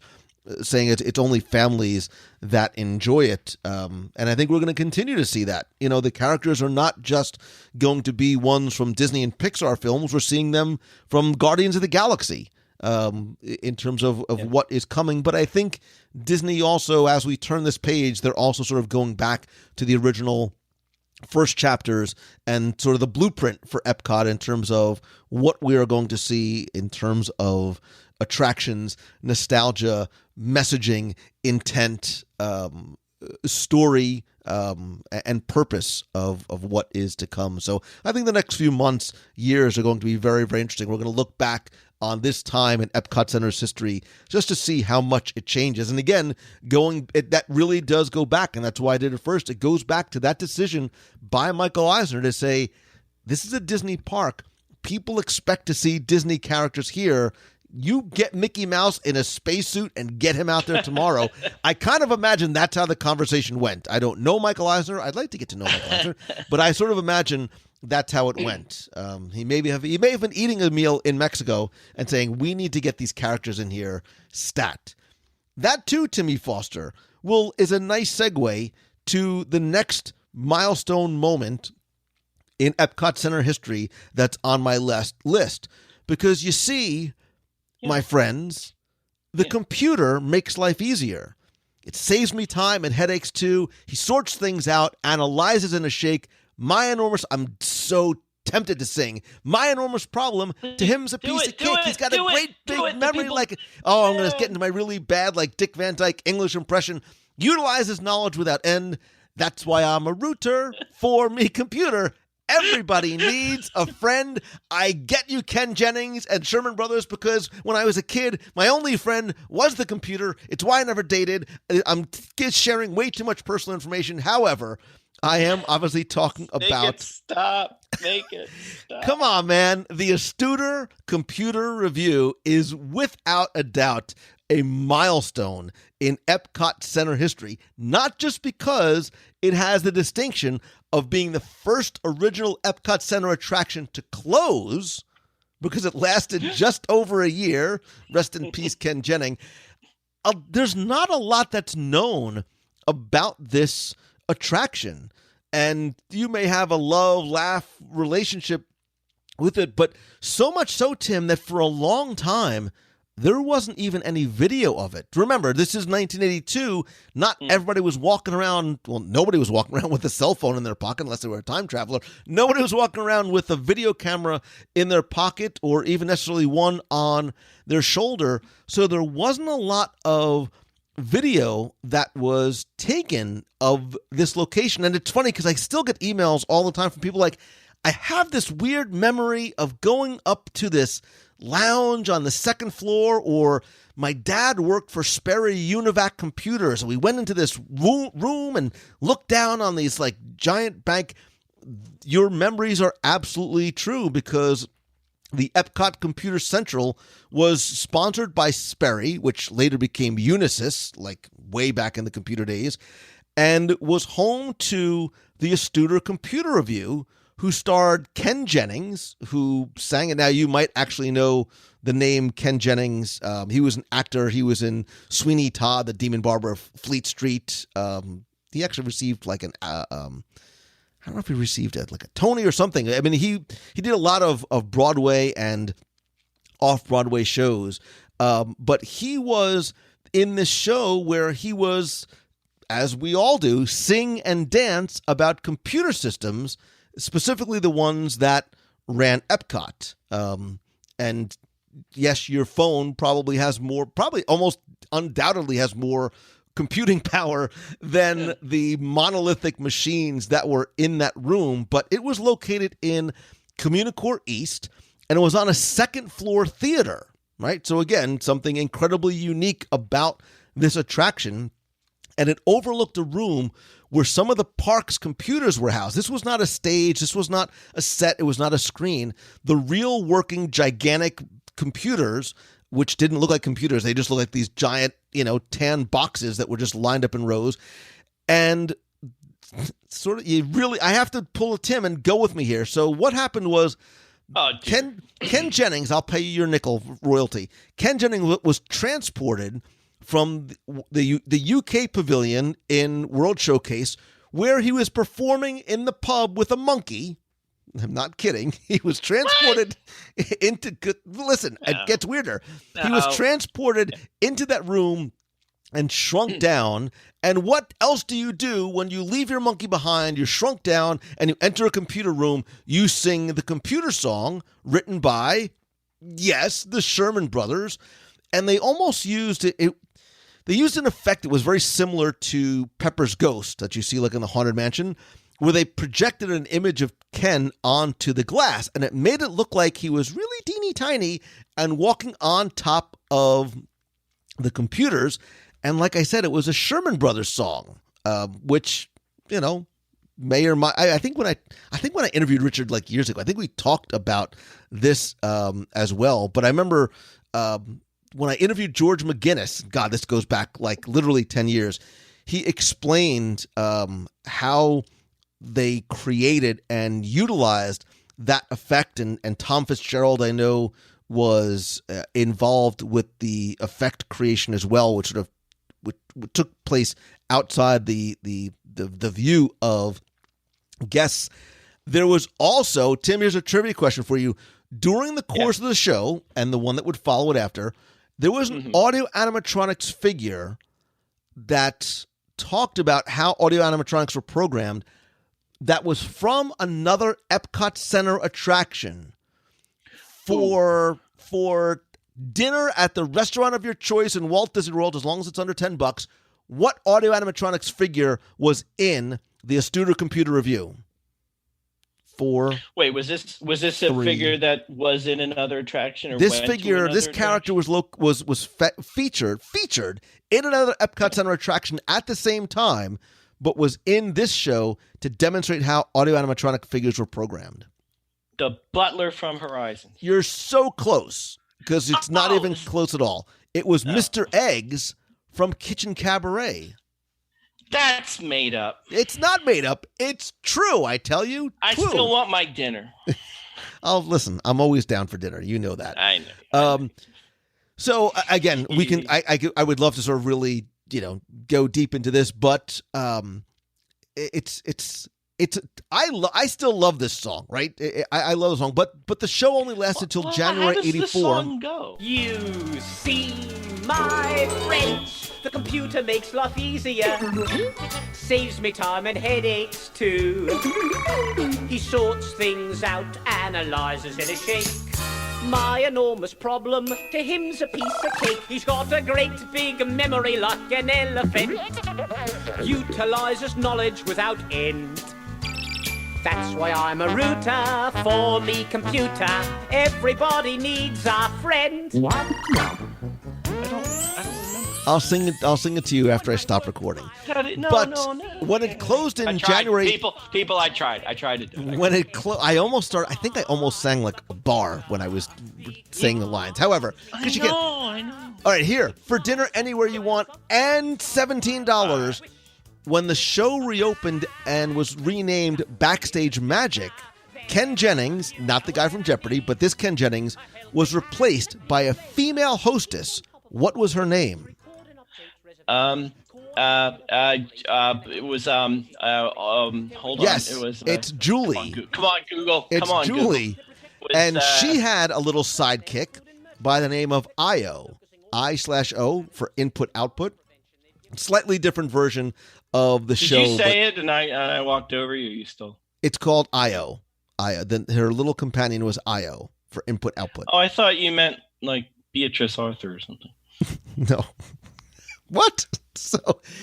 saying it's only families that enjoy it. And I think we're going to continue to see that. The characters are not just going to be ones from Disney and Pixar films. We're seeing them from Guardians of the Galaxy in terms of what is coming. But I think Disney also, as we turn this page, they're also sort of going back to the original first chapters and sort of the blueprint for Epcot in terms of what we are going to see in terms of attractions, nostalgia, messaging, intent, story, and purpose of what is to come. So I think the next few months, years are going to be very, very interesting. We're going to look back on this time in Epcot Center's history just to see how much it changes. And again, that really does go back, and that's why I did it first. It goes back to that decision by Michael Eisner to say, this is a Disney park. People expect to see Disney characters here. You get Mickey Mouse in a spacesuit and get him out there tomorrow. I kind of imagine that's how the conversation went. I don't know Michael Eisner. I'd like to get to know Michael Eisner, but I sort of imagine that's how it went. He may have been eating a meal in Mexico and saying, we need to get these characters in here stat. That too, Timmy Foster, is a nice segue to the next milestone moment in Epcot Center history that's on my list. Because you see, my friends, the computer makes life easier. It saves me time and headaches too. He sorts things out, analyzes in a shake. I'm so tempted to sing. My enormous problem to him's a piece of cake. He's got a great big memory I'm going to get into my really bad Dick Van Dyke English impression. Utilizes knowledge without end. That's why I'm a rooter for me computer. Everybody needs a friend. I get you, Ken Jennings and Sherman Brothers, because when I was a kid, my only friend was the computer. It's why I never dated. I'm sharing way too much personal information. However, I am obviously talking about... Make it stop. Come on, man. The Astuter Computer Review is without a doubt a milestone in Epcot Center history, not just because it has the distinction of being the first original Epcot Center attraction to close, because it lasted just over a year. Rest in peace, Ken Jennings. There's not a lot that's known about this attraction, and you may have a love-laugh relationship with it, but so much so, Tim, that for a long time, there wasn't even any video of it. Remember, this is 1982. Not everybody was walking around. Well, nobody was walking around with a cell phone in their pocket unless they were a time traveler. Nobody was walking around with a video camera in their pocket or even necessarily one on their shoulder. So there wasn't a lot of video that was taken of this location. And it's funny because I still get emails all the time from people like, I have this weird memory of going up to this lounge on the second floor, or my dad worked for Sperry Univac Computers, and we went into this room and looked down on these giant bank. Your memories are absolutely true, because the Epcot Computer Central was sponsored by Sperry, which later became Unisys, way back in the computer days, and was home to the Astuter Computer Review, who starred Ken Jennings, who sang it. Now, you might actually know the name Ken Jennings. He was an actor. He was in Sweeney Todd, the Demon Barber of Fleet Street. He actually received I don't know if he received a Tony or something. I mean, he did a lot of Broadway and off-Broadway shows. But he was in this show where he was, as we all do, sing and dance about computer systems, specifically the ones that ran Epcot. And yes, your phone probably almost undoubtedly has more computing power than the monolithic machines that were in that room, but it was located in Communicore East, and it was on a second floor theater, right? So again, something incredibly unique about this attraction, and it overlooked a room where some of the park's computers were housed. This was not a stage. This was not a set. It was not a screen. The real working gigantic computers, which didn't look like computers. They just looked like these giant, tan boxes that were just lined up in rows. And I have to pull a Tim and go with me here. So what happened was Ken Jennings, I'll pay you your nickel royalty. Ken Jennings was transported from the UK pavilion in World Showcase, where he was performing in the pub with a monkey. I'm not kidding. He was transported into... Listen, It gets weirder. He was transported into that room and shrunk down. And what else do you do when you leave your monkey behind? You're shrunk down and you enter a computer room. You sing the computer song written by, yes, the Sherman Brothers. And they almost used it. They used an effect that was very similar to Pepper's Ghost that you see like in the Haunted Mansion, where they projected an image of Ken onto the glass. And it made it look like he was really teeny tiny and walking on top of the computers. And like I said, it was a Sherman Brothers song, which, you know, may or might. I think when I interviewed Richard like years ago, I think we talked about this as well. But I remember when I interviewed George McGinnis, God, this goes back like literally 10 years. He explained how they created and utilized that effect, and Tom Fitzgerald, I know, was involved with the effect creation as well, which sort of which took place outside the view of guests. There was also, Tim, here's a trivia question for you. During the course of the show, and the one that would follow it after, there was an audio animatronics figure that talked about how audio animatronics were programmed that was from another Epcot Center attraction for dinner at the restaurant of your choice in Walt Disney World, as long as it's under $10. What audio animatronics figure was in the Astuto Computer Review? 4. Wait, was this a 3. Figure that was in another attraction? Or this figure, this character was featured in another Epcot Center attraction at the same time, but was in this show to demonstrate how audio animatronic figures were programmed. The Butler from Horizon. You're so close, because it's not even close at all. It was Mr. Eggs from Kitchen Cabaret. That's made up. It's not made up. It's true, I tell you. I still want my dinner. Listen, I'm always down for dinner. You know that. I know. So again, we can. I would love to sort of really, go deep into this, but it's. I still love this song, right? I love the song, but the show only lasted till January '84. How does the song go? You see, my friends, the computer makes life easier. Saves me time and headaches too. He sorts things out, analyzes in a shake. My enormous problem to him's a piece of cake. He's got a great big memory like an elephant. Utilizes knowledge without end. That's why I'm a router for me computer. Everybody needs a friend. I don't remember. I'll sing it to you after I stop recording. No. When it closed in January, people, I tried to do it. When it closed, I think I almost sang like a bar when I was saying the lines. However, I know. All right, here for dinner anywhere you want and $17. When the show reopened and was renamed Backstage Magic, Ken Jennings, not the guy from Jeopardy, but this Ken Jennings, was replaced by a female hostess. What was her name? It was hold yes, on. It was it's Julie. Come on, Google. It's Julie. And she had a little sidekick by the name of I/O. I/O for input output. Slightly different version of the show. Did you say it and I walked over you? You still? It's called I/O. Then her little companion was I/O for input output. Oh, I thought you meant like Beatrice Arthur or something. No. What? So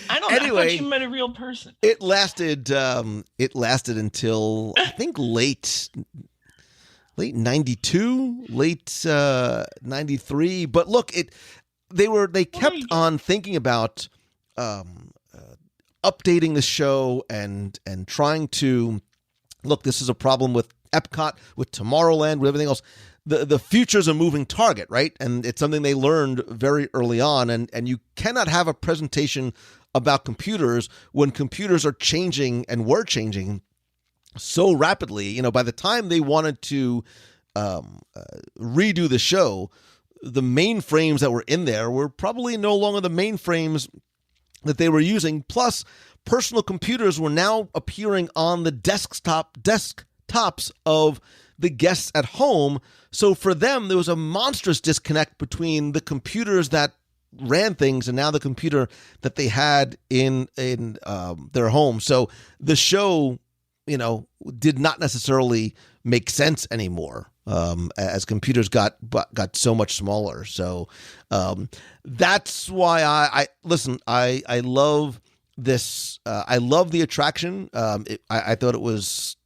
I don't know. Anyway, I thought you meant a real person. It lasted until I think late 92, late 93. But look, they kept on thinking about updating the show and trying to look. This is a problem with Epcot, with Tomorrowland, with everything else. The future's a moving target, right? And it's something they learned very early on. And you cannot have a presentation about computers when computers are changing and were changing so rapidly. By the time they wanted to redo the show, the mainframes that were in there were probably no longer the mainframes that they were using. Plus, personal computers were now appearing on the desktops of the guests at home. So for them, there was a monstrous disconnect between the computers that ran things, and now the computer that they had in their home. So the show, did not necessarily make sense anymore as computers got so much smaller. So that's why I listen. I love this. I love the attraction. I thought it was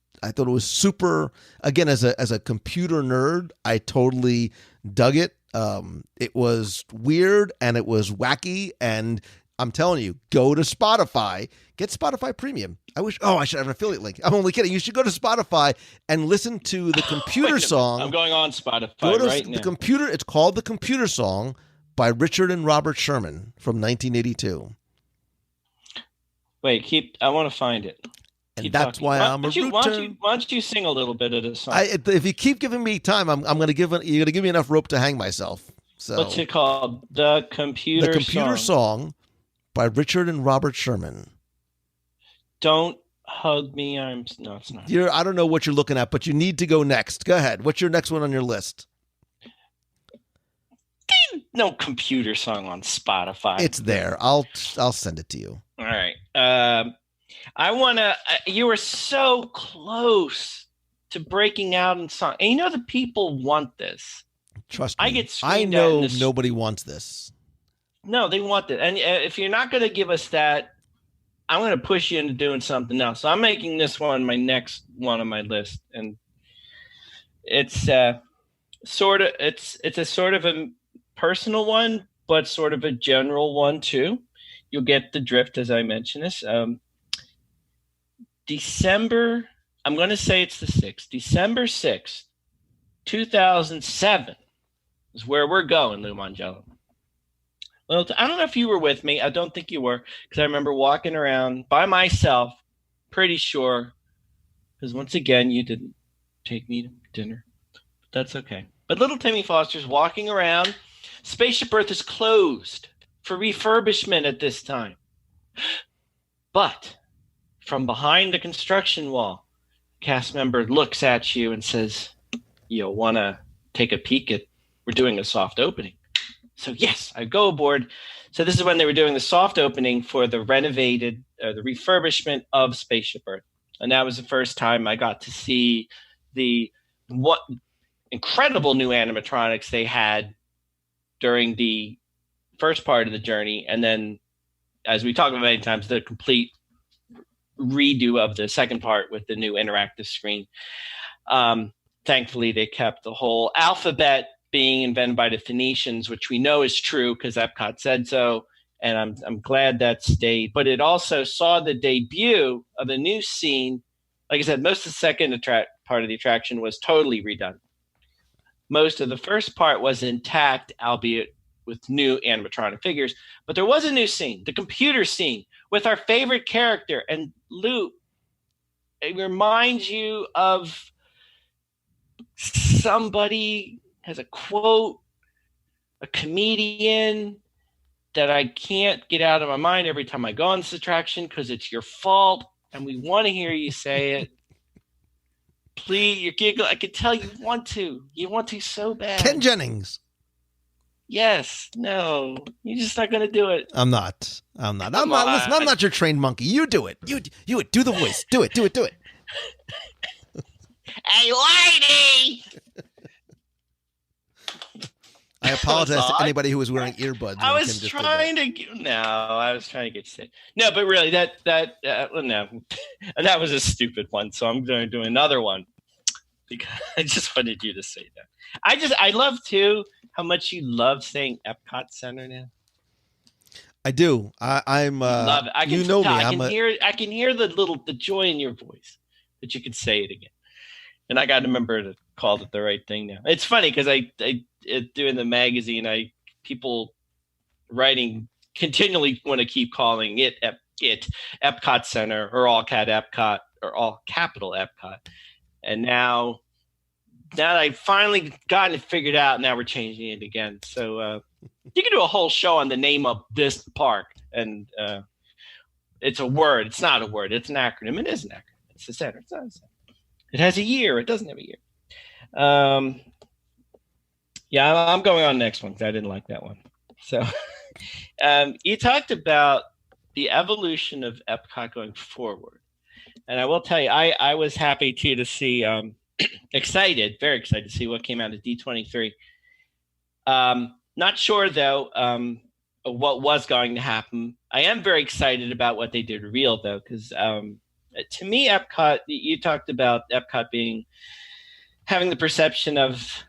super. Again, as a computer nerd, I totally dug it. It was weird and it was wacky, and I'm telling you, go to Spotify, get Spotify Premium. I should have an affiliate link. I'm only kidding. You should go to Spotify and listen to the computer song. I'm going on Spotify right now. It's called The Computer Song by Richard and Robert Sherman from 1982. Wait, I want to find it. And that's why I'm a root Why don't you sing a little bit of this song? If you keep giving me time, you're going to give me enough rope to hang myself. So what's it called? The Computer Song by Richard and Robert Sherman. Don't hug me. No, it's not. I don't know what you're looking at, but you need to go next. Go ahead. What's your next one on your list? No computer song on Spotify. It's there. I'll send it to you. All right. I want to. You were so close to breaking out in song, and the people want this. Trust me. I get. I know nobody wants this. No, they want it, and if you're not going to give us that, I'm going to push you into doing something else. So I'm making this one my next one on my list, and it's a sort of a personal one, but sort of a general one too. You'll get the drift as I mention this. December, I'm going to say it's the 6th. December 6th, 2007 is where we're going, Lou Mongello. Well, I don't know if you were with me. I don't think you were, because I remember walking around by myself, pretty sure, because once again, you didn't take me to dinner. But that's okay. But little Timmy Foster's walking around. Spaceship Earth is closed for refurbishment at this time. But from behind the construction wall, a cast member looks at you and says, "You want to take a peek at, we're doing a soft opening." So yes, I go aboard. So this is when they were doing the soft opening for the the refurbishment of Spaceship Earth. And that was the first time I got to see what incredible new animatronics they had during the first part of the journey. And then, as we talked about many times, the complete redo of the second part with the new interactive screen. Thankfully, they kept the whole alphabet being invented by the Phoenicians, which we know is true because Epcot said so, and I'm glad that stayed. But it also saw the debut of a new scene. Like I said, most of the second part of the attraction was totally redone. Most of the first part was intact, albeit with new animatronic figures. But there was a new scene, the computer scene, with our favorite character. And Lou, it reminds you of somebody has a quote, a comedian that I can't get out of my mind every time I go on this attraction because it's your fault and we want to hear you say it. Please, you're giggling. I can tell you want to. You want to so bad. Ken Jennings. Yes. No. You're just not going to do it. I'm not. Listen, I'm not your trained monkey. You do it. You do the voice. Do it. Hey, lady! I apologize to anybody who was wearing earbuds. I was trying to get sick. No, but really, that was a stupid one. So I'm going to do another one because I just wanted you to say that. I love too how much you love saying Epcot Center now. I do. I'm. Love it. I can me. I can hear the joy in your voice that you could say it again. And I got to remember to call it the right thing now. It's funny because I doing the magazine, people writing continually want to keep calling it Epcot Center or all Epcot or all capital Epcot. And now that I've finally gotten it figured out, now we're changing it again. So you can do a whole show on the name of this park. And it's a word. It's not a word. It's an acronym. It is an acronym. It's the center. It's not a center. It has a year. It doesn't have a year. Yeah, I'm going on next one because I didn't like that one. So You talked about the evolution of Epcot going forward. And I will tell you, I was happy to see, excited, very excited to see what came out of D23. Not sure, though, what was going to happen. I am very excited about what they did reveal, though, because to me, Epcot, you talked about Epcot having the perception of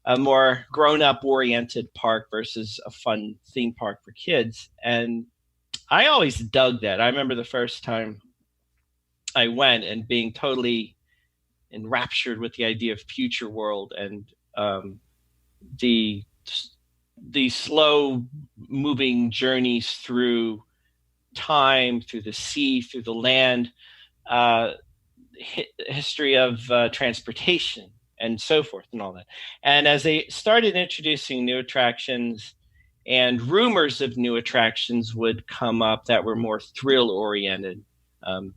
a more grown-up oriented park versus a fun theme park for kids. And I always dug that. I remember the first time I went and being totally enraptured with the idea of Future World and the slow moving journeys through time, through the sea, through the land, history of transportation and so forth and all that. And as they started introducing new attractions and rumors of new attractions would come up that were more thrill oriented, I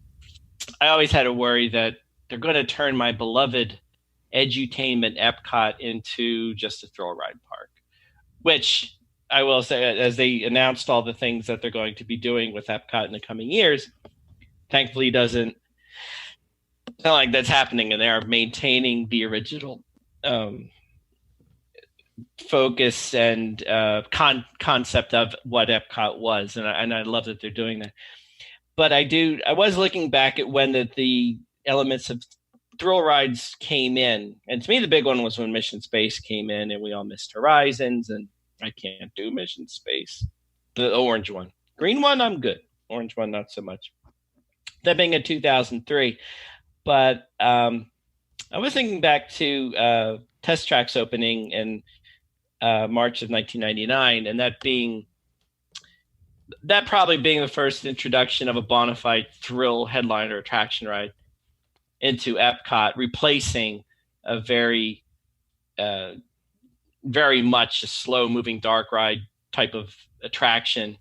always had a worry that they're going to turn my beloved edutainment Epcot into just a thrill ride park, which I will say, as they announced all the things that they're going to be doing with Epcot in the coming years, thankfully doesn't sound like that's happening, and they are maintaining the original focus and concept of what Epcot was, and I love that they're doing that. But I was looking back at when the elements of thrill rides came in, and to me the big one was when Mission Space came in, and we all missed Horizons, and I can't do Mission Space, the orange one. Green one I'm good, orange one not so much. That being in 2003. But I was thinking back to Test Track's opening in March of 1999, and that probably being the first introduction of a bona fide thrill headliner attraction ride into Epcot, replacing a very, very much a slow moving dark ride type of attraction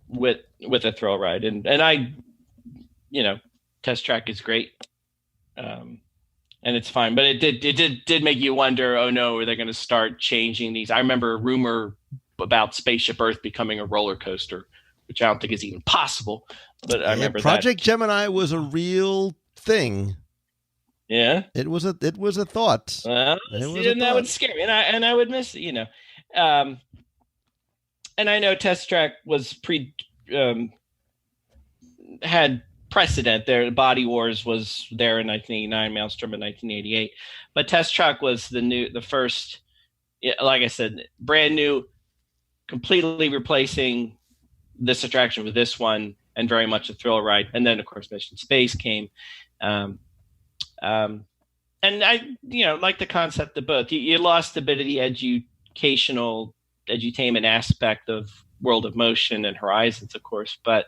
with a thrill ride. And I, Test Track is great. And it's fine, but it did make you wonder, oh no, are they going to start changing these? I remember a rumor about Spaceship Earth becoming a roller coaster, which I don't think is even possible, but I remember Project Gemini was a real thing. Yeah. It was a thought. Well, and that would scare me, and I would miss it, and I know Test Track was had precedent there. Body Wars was there in 1989, Maelstrom in 1988, but Test Track was the first, like I said, brand new, completely replacing this attraction with this one, and very much a thrill ride. And then of course Mission Space came, and I like the concept of both. You lost a bit of the edutainment aspect of World of Motion and Horizons, of course, but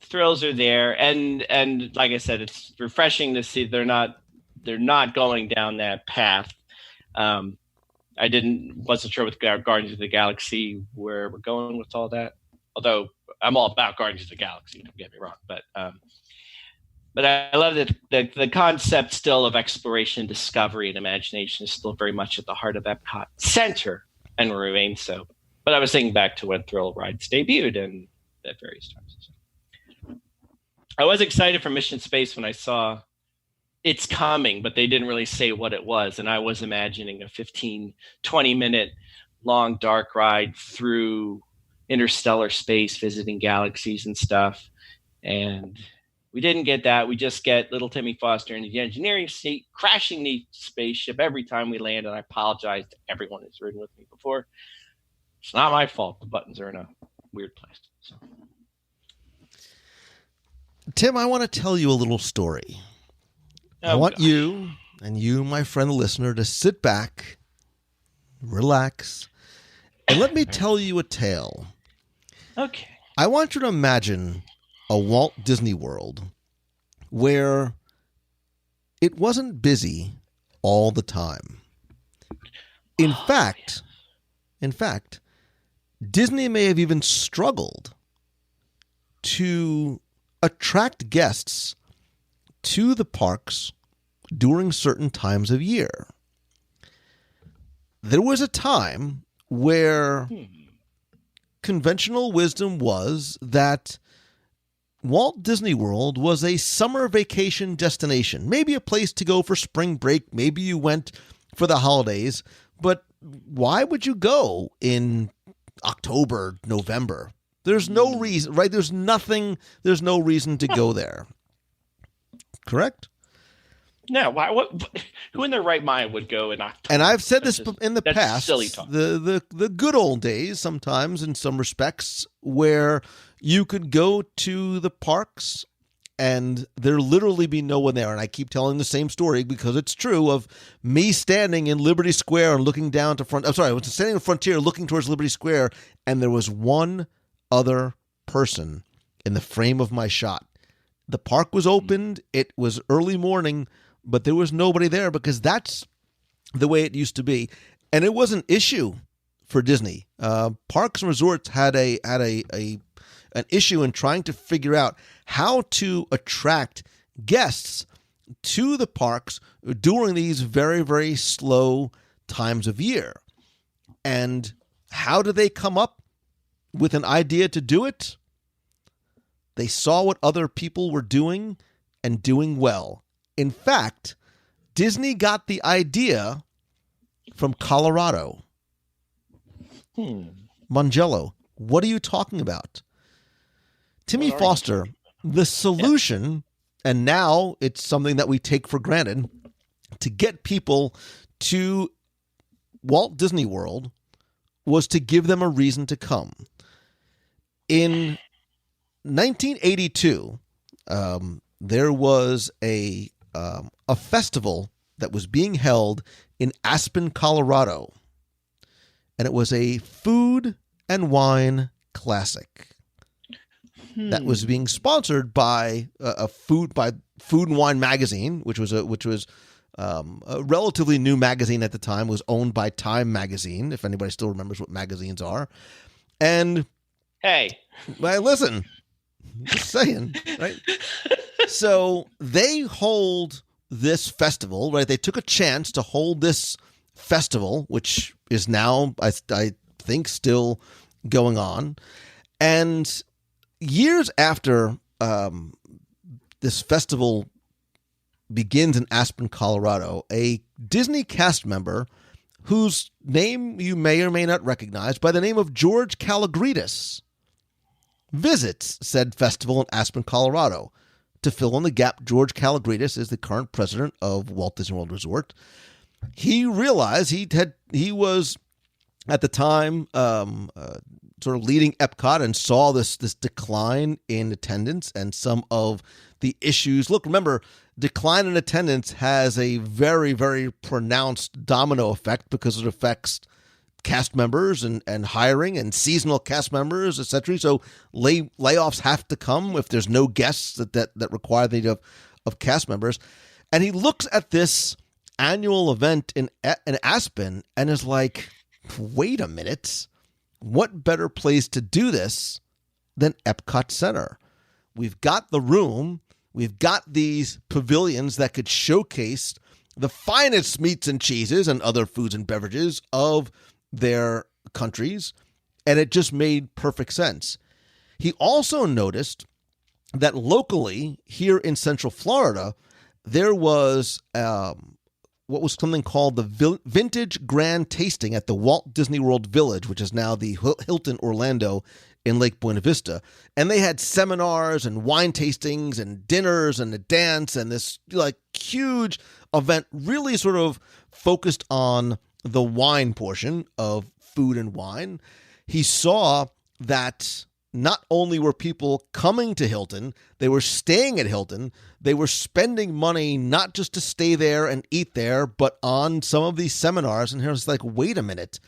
thrills are there, and like I said, it's refreshing to see they're not going down that path. I wasn't sure with Guardians of the Galaxy where we're going with all that, although I'm all about Guardians of the Galaxy, don't get me wrong, but I love that the concept still of exploration, discovery, and imagination is still very much at the heart of Epcot Center and will remain so. But I was thinking back to when thrill rides debuted and at various times. So I was excited for Mission Space when I saw it's coming, but they didn't really say what it was. And I was imagining a 15, 20-minute long dark ride through interstellar space, visiting galaxies and stuff. And we didn't get that. We just get little Timmy Foster in the engineering seat, crashing the spaceship every time we land. And I apologize to everyone who's ridden with me before. It's not my fault. The buttons are in a weird place. So. Tim, I want to tell you a little story. I want you and you, my friend, the listener, to sit back, relax, and let me tell you a tale. Okay. I want you to imagine a Walt Disney World where it wasn't busy all the time. In fact, Disney may have even struggled to attract guests to the parks during certain times of year. There was a time where conventional wisdom was that Walt Disney World was a summer vacation destination, maybe a place to go for spring break. Maybe you went for the holidays, but why would you go in October, November? There's no reason, right? There's no reason to go there. Correct? No, why? Who in their right mind would go in October? And I've said this in the past. Silly talk. The good old days, sometimes in some respects, where you could go to the parks and there literally be no one there. And I keep telling the same story because it's true, of me standing in Liberty Square and looking down to front. I'm sorry, I was standing in Frontier looking towards Liberty Square, and there was one other person in the frame of my shot. The park was opened. It was early morning, but there was nobody there because that's the way it used to be. And it was an issue for Disney. Parks and resorts had an issue in trying to figure out how to attract guests to the parks during these very, very slow times of year. And how do they come up with an idea to do it? They saw what other people were doing and doing well. In fact, Disney got the idea from Colorado. Mongello, what are you talking about? Timmy Foster, the solution, and now it's something that we take for granted, to get people to Walt Disney World was to give them a reason to come. In 1982, there was a festival that was being held in Aspen, Colorado, and it was a food and wine classic that was being sponsored by Food and Wine magazine, which was a relatively new magazine at the time. Was owned by Time magazine, if anybody still remembers what magazines are. And hey, well, listen, just saying, right? So they hold this festival, right? They took a chance to hold this festival, which is now, I think, still going on. And years after this festival begins in Aspen, Colorado, a Disney cast member whose name you may or may not recognize, by the name of George Kalogridis, visits said festival in Aspen, Colorado. To fill in the gap, George Kalogridis is the current president of Walt Disney World Resort. He realized he was at the time sort of leading Epcot and saw this decline in attendance and some of the issues. Look, remember, decline in attendance has a very, very pronounced domino effect because it affects cast members and hiring and seasonal cast members, etc. So layoffs have to come if there's no guests that require the need of cast members. And he looks at this annual event in Aspen and is like, wait a minute, what better place to do this than Epcot Center? We've got the room, we've got these pavilions that could showcase the finest meats and cheeses and other foods and beverages of their countries, and it just made perfect sense. He also noticed that locally here in Central Florida, there was what was something called the Vintage Grand Tasting at the Walt Disney World Village, which is now the Hilton Orlando in Lake Buena Vista. And they had seminars and wine tastings and dinners and a dance and this like huge event really sort of focused on the wine portion of food and wine. He saw that not only were people coming to Hilton, they were staying at Hilton. They were spending money not just to stay there and eat there, but on some of these seminars. And he was like, wait a minute,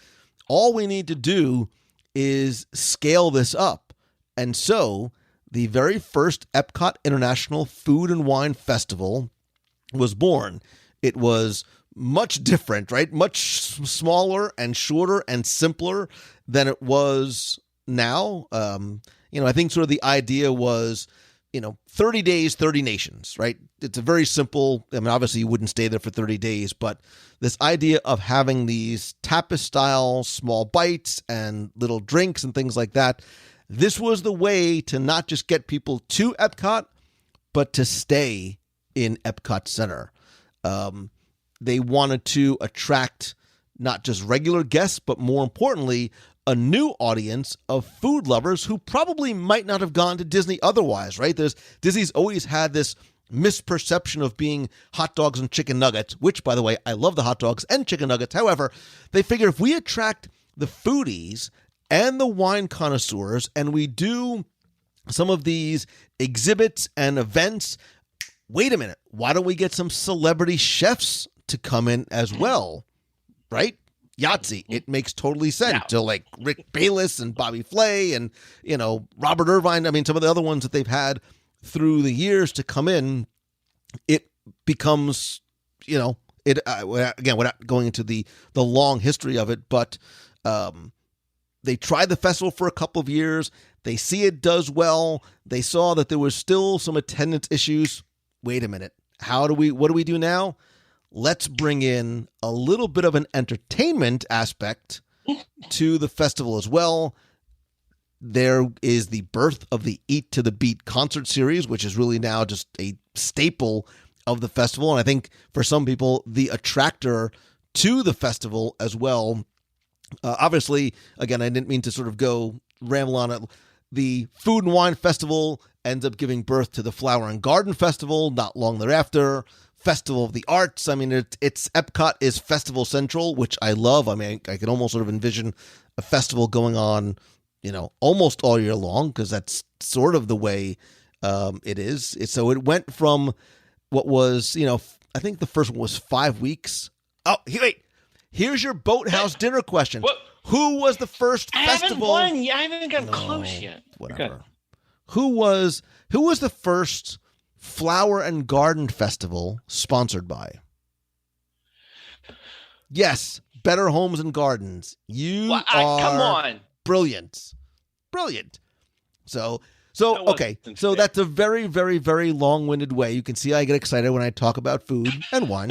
all we need to do is scale this up. And so the very first Epcot International Food and Wine Festival was born. It was much different, right? Much smaller and shorter and simpler than it was now. I think sort of the idea was, 30 days, 30 nations, right? It's a very simple, obviously you wouldn't stay there for 30 days, but this idea of having these tapas-style small bites and little drinks and things like that, this was the way to not just get people to Epcot, but to stay in Epcot Center. They wanted to attract not just regular guests, but more importantly, a new audience of food lovers who probably might not have gone to Disney otherwise, right? Disney's always had this misperception of being hot dogs and chicken nuggets, which, by the way, I love the hot dogs and chicken nuggets. However, they figure if we attract the foodies and the wine connoisseurs and we do some of these exhibits and events, wait a minute, why don't we get some celebrity chefs to come in as well, right? Yahtzee, it makes totally sense. Yeah. So like Rick Bayless and Bobby Flay and, Robert Irvine, some of the other ones that they've had through the years to come in, it becomes, again, without going into the long history of it, but they tried the festival for a couple of years. They see it does well. They saw that there was still some attendance issues. Wait a minute. What do we do now? Let's bring in a little bit of an entertainment aspect to the festival as well. There is the birth of the Eat to the Beat concert series, which is really now just a staple of the festival. And I think for some people, the attractor to the festival as well. Obviously, again, I didn't mean to sort of go ramble on it. The Food and Wine Festival ends up giving birth to the Flower and Garden Festival not long thereafter. Festival of the Arts. It's Epcot is Festival Central, which I love. I could almost sort of envision a festival going on, almost all year long, because that's sort of the way it is. So it went from what was, I think the first one was 5 weeks. Oh, wait. Here's your Boathouse dinner question. What? Who was the first festival? I haven't gotten close yet. Whatever. Who was the first Flower and Garden Festival sponsored by? Yes, Better Homes and Gardens. Are come on. Brilliant. So okay. So that's a very, very, very long-winded way. You can see I get excited when I talk about food and wine.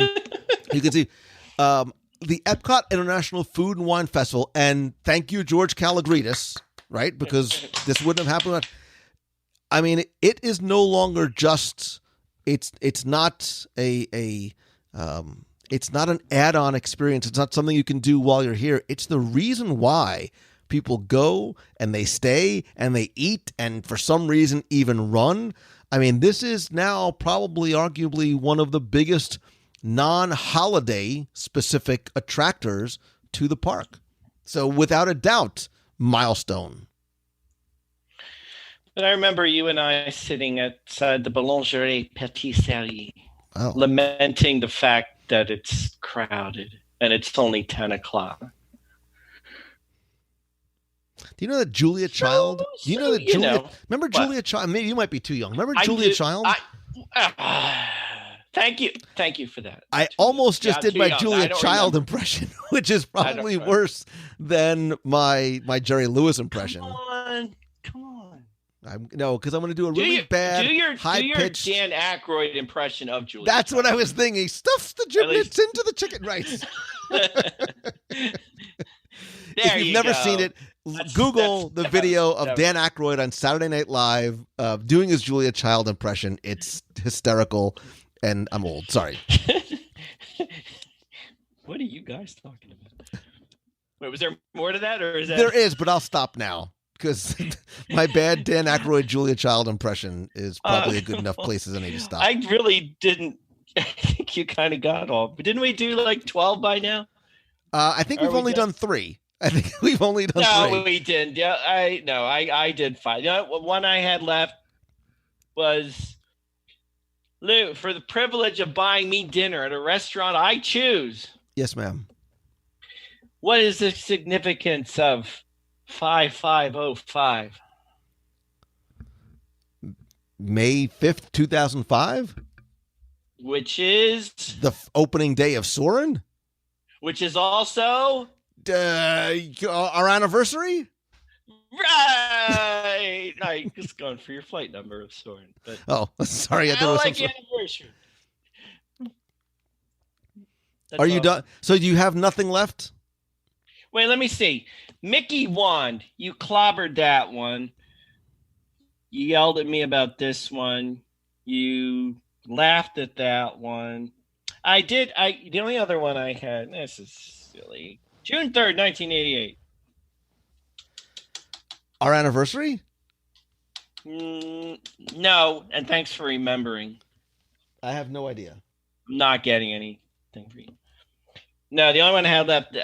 You can see the Epcot International Food and Wine Festival, and thank you, George Kalogridis, right? Because this wouldn't have happened. It is no longer just it's not it's not an add-on experience. It's not something you can do while you're here. It's the reason why people go and they stay and they eat and for some reason even run. This is now probably arguably one of the biggest non-holiday specific attractors to the park. So without a doubt, milestone. But I remember you and I sitting outside the Boulangerie Patisserie, lamenting the fact that it's crowded and it's only 10 o'clock. Do you know that Julia Child? Remember Julia Child? Maybe you might be too young. Remember Julia Child? Thank you for that. I almost just did my Julia Child impression, which is probably worse than my Jerry Lewis impression. Come on. Because I'm going to do a really bad, high-pitched Dan Aykroyd impression of Julia. That's what I was thinking. He stuffs the giblets into the chicken rice. If you've never seen it, Google the video of Dan Aykroyd on Saturday Night Live doing his Julia Child impression. It's hysterical, and I'm old. Sorry. What are you guys talking about? Wait, was there more to that, or is that? There is, but I'll stop now because my bad Dan Aykroyd Julia Child impression is probably a good enough place as I need to stop. I really didn't. I think you kind of got all, but didn't we do like 12 by now? I think we've only done 3. I think we've only done 3. No, we didn't. Yeah, I did 5. One I had left was Lou, for the privilege of buying me dinner at a restaurant I choose. Yes, ma'am. What is the significance of 5505? May 5th, 2005? Which is? The opening day of Soarin'? Which is also? Our anniversary? Right. wait. I just going for your flight number of Soarin'. But Oh, sorry. I don't like anniversary. Are you done? So you have nothing left? Wait, let me see. Mickey Wand, you clobbered that one. You yelled at me about this one. You laughed at that one. I did. The only other one I had, this is silly. June 3rd, 1988. Our anniversary? No, and thanks for remembering. I have no idea. I'm not getting anything for you. No, the only one I had left,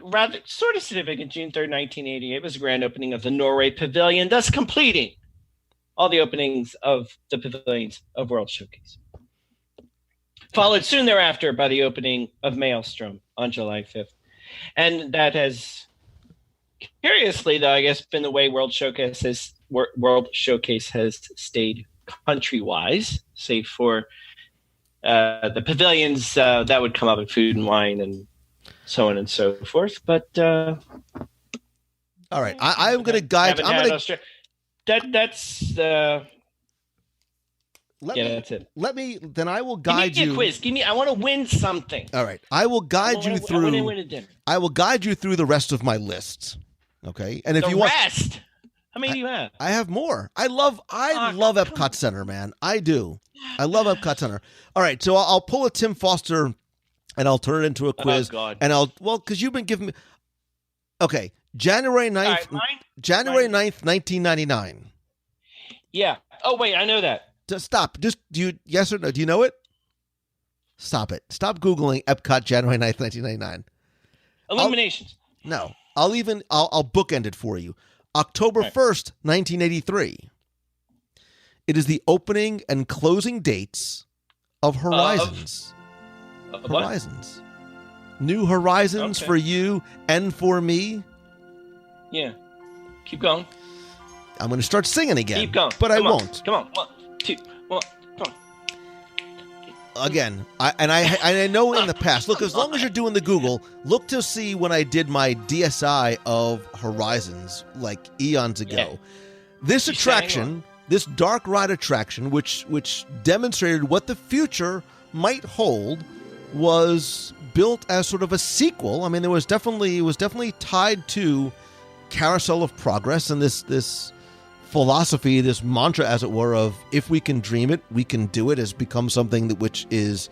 rather sort of significant, June 3rd, 1988, was the grand opening of the Norway Pavilion, thus completing all the openings of the pavilions of World Showcase. Followed soon thereafter by the opening of Maelstrom on July 5th. And that has, curiously though, I guess, been the way World Showcase has stayed country-wise, save for the pavilions that would come up in Food and Wine and so on and so forth. But all right, I'm going to guide. That's that's it. Then I will guide you. Give me a quiz. I want to win something. All right, I will guide you through. I want to win a dinner. I will guide you through the rest of my list. Okay, and if the you want, rest. How many do you have? I have more. I love Epcot Center, man. I do. I love Epcot Center. All right, so I'll pull a Tim Foster, and I'll turn it into a quiz. Oh, God. And because you've been giving me. Okay, January 9th. Right, January 9th, 1999. Yeah. Oh wait, I know that. Stop. Just yes or no? Do you know it? Stop it. Stop Googling Epcot January 9th, 1999. Illuminations. I'll bookend it for you. October 1st, 1983. It is the opening and closing dates of Horizons. Horizons. New Horizons for you and for me. Yeah. Keep going. I'm going to start singing again. Keep going. But I won't. Come on. 1, 2, 1. Come on. Again, I know in the past. Look, as long as you're doing the Google, look to see when I did my DSI of Horizons, like eons ago. Yeah. This attraction, this dark ride attraction, which demonstrated what the future might hold, was built as sort of a sequel. I mean, it was definitely tied to Carousel of Progress and this philosophy, this mantra, as it were, of if we can dream it, we can do it, has become something which is,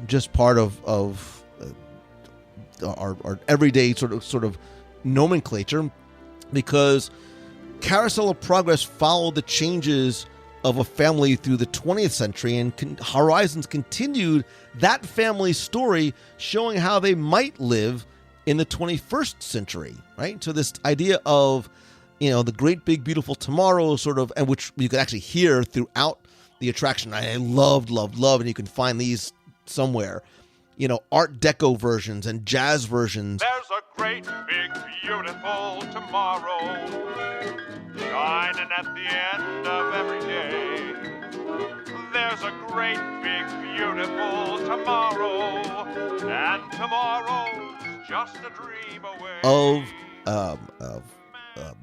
just part of our everyday sort of nomenclature, because Carousel of Progress followed the changes of a family through the 20th century, and Horizons continued that family story, showing how they might live in the 21st century, right? So this idea of the great big beautiful tomorrow, sort of, and which you can actually hear throughout the attraction. I loved, and you can find these somewhere. Art Deco versions and jazz versions. There's a great big beautiful tomorrow shining at the end of every day. There's a great big beautiful tomorrow, and tomorrow's just a dream away. Of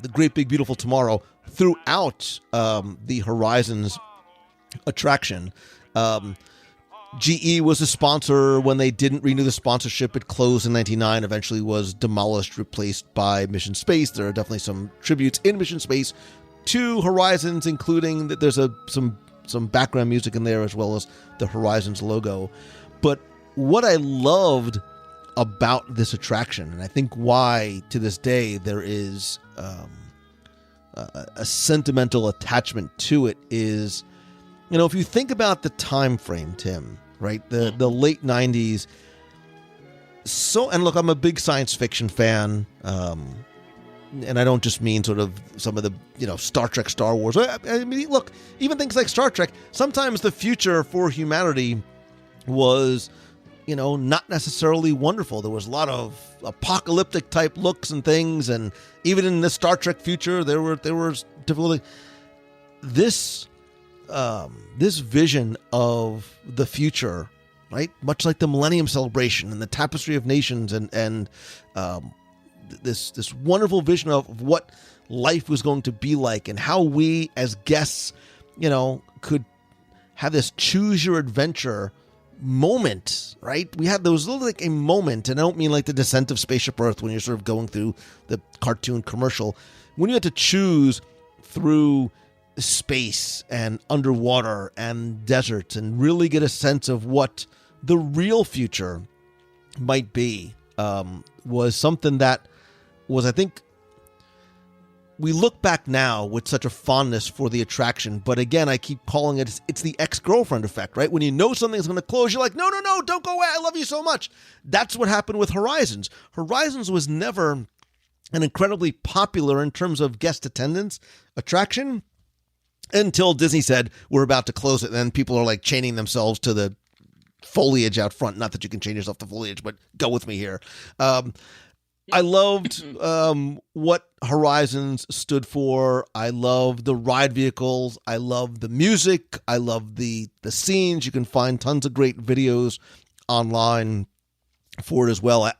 the great big beautiful tomorrow throughout the Horizons attraction. GE was a sponsor. When they didn't renew the sponsorship, it closed in 1999, eventually was demolished, replaced by Mission Space. There are definitely some tributes in Mission Space to Horizons, including that there's some background music in there, as well as the Horizons logo. But what I loved about this attraction, and I think why to this day there is a sentimental attachment to it, is, if you think about the time frame, Tim, right? The late 90s. And look, I'm a big science fiction fan, and I don't just mean sort of some of the Star Trek, Star Wars. I mean, look, even things like Star Trek. Sometimes the future for humanity was not necessarily wonderful. There was a lot of apocalyptic type looks and things, and even in the Star Trek future, there was difficulty. This vision of the future, right? Much like the Millennium Celebration and the Tapestry of Nations, and this wonderful vision of what life was going to be like and how we as guests, could have this choose your adventure moment, right? We had those little like a moment, and I don't mean like the Descent of Spaceship Earth when you're sort of going through the cartoon commercial. When you had to choose through space and underwater and deserts and really get a sense of what the real future might be, was something that was, I think, we look back now with such a fondness for the attraction, but again, I keep calling it's the ex-girlfriend effect, right? When you know something's going to close, you're like, no, don't go away. I love you so much. That's what happened with Horizons. Horizons was never an incredibly popular in terms of guest attendance attraction until Disney said, we're about to close it. And then people are like chaining themselves to the foliage out front. Not that you can chain yourself to foliage, but go with me here. I loved what Horizons stood for. I loved the ride vehicles. I loved the music. I loved the scenes. You can find tons of great videos online for it as well.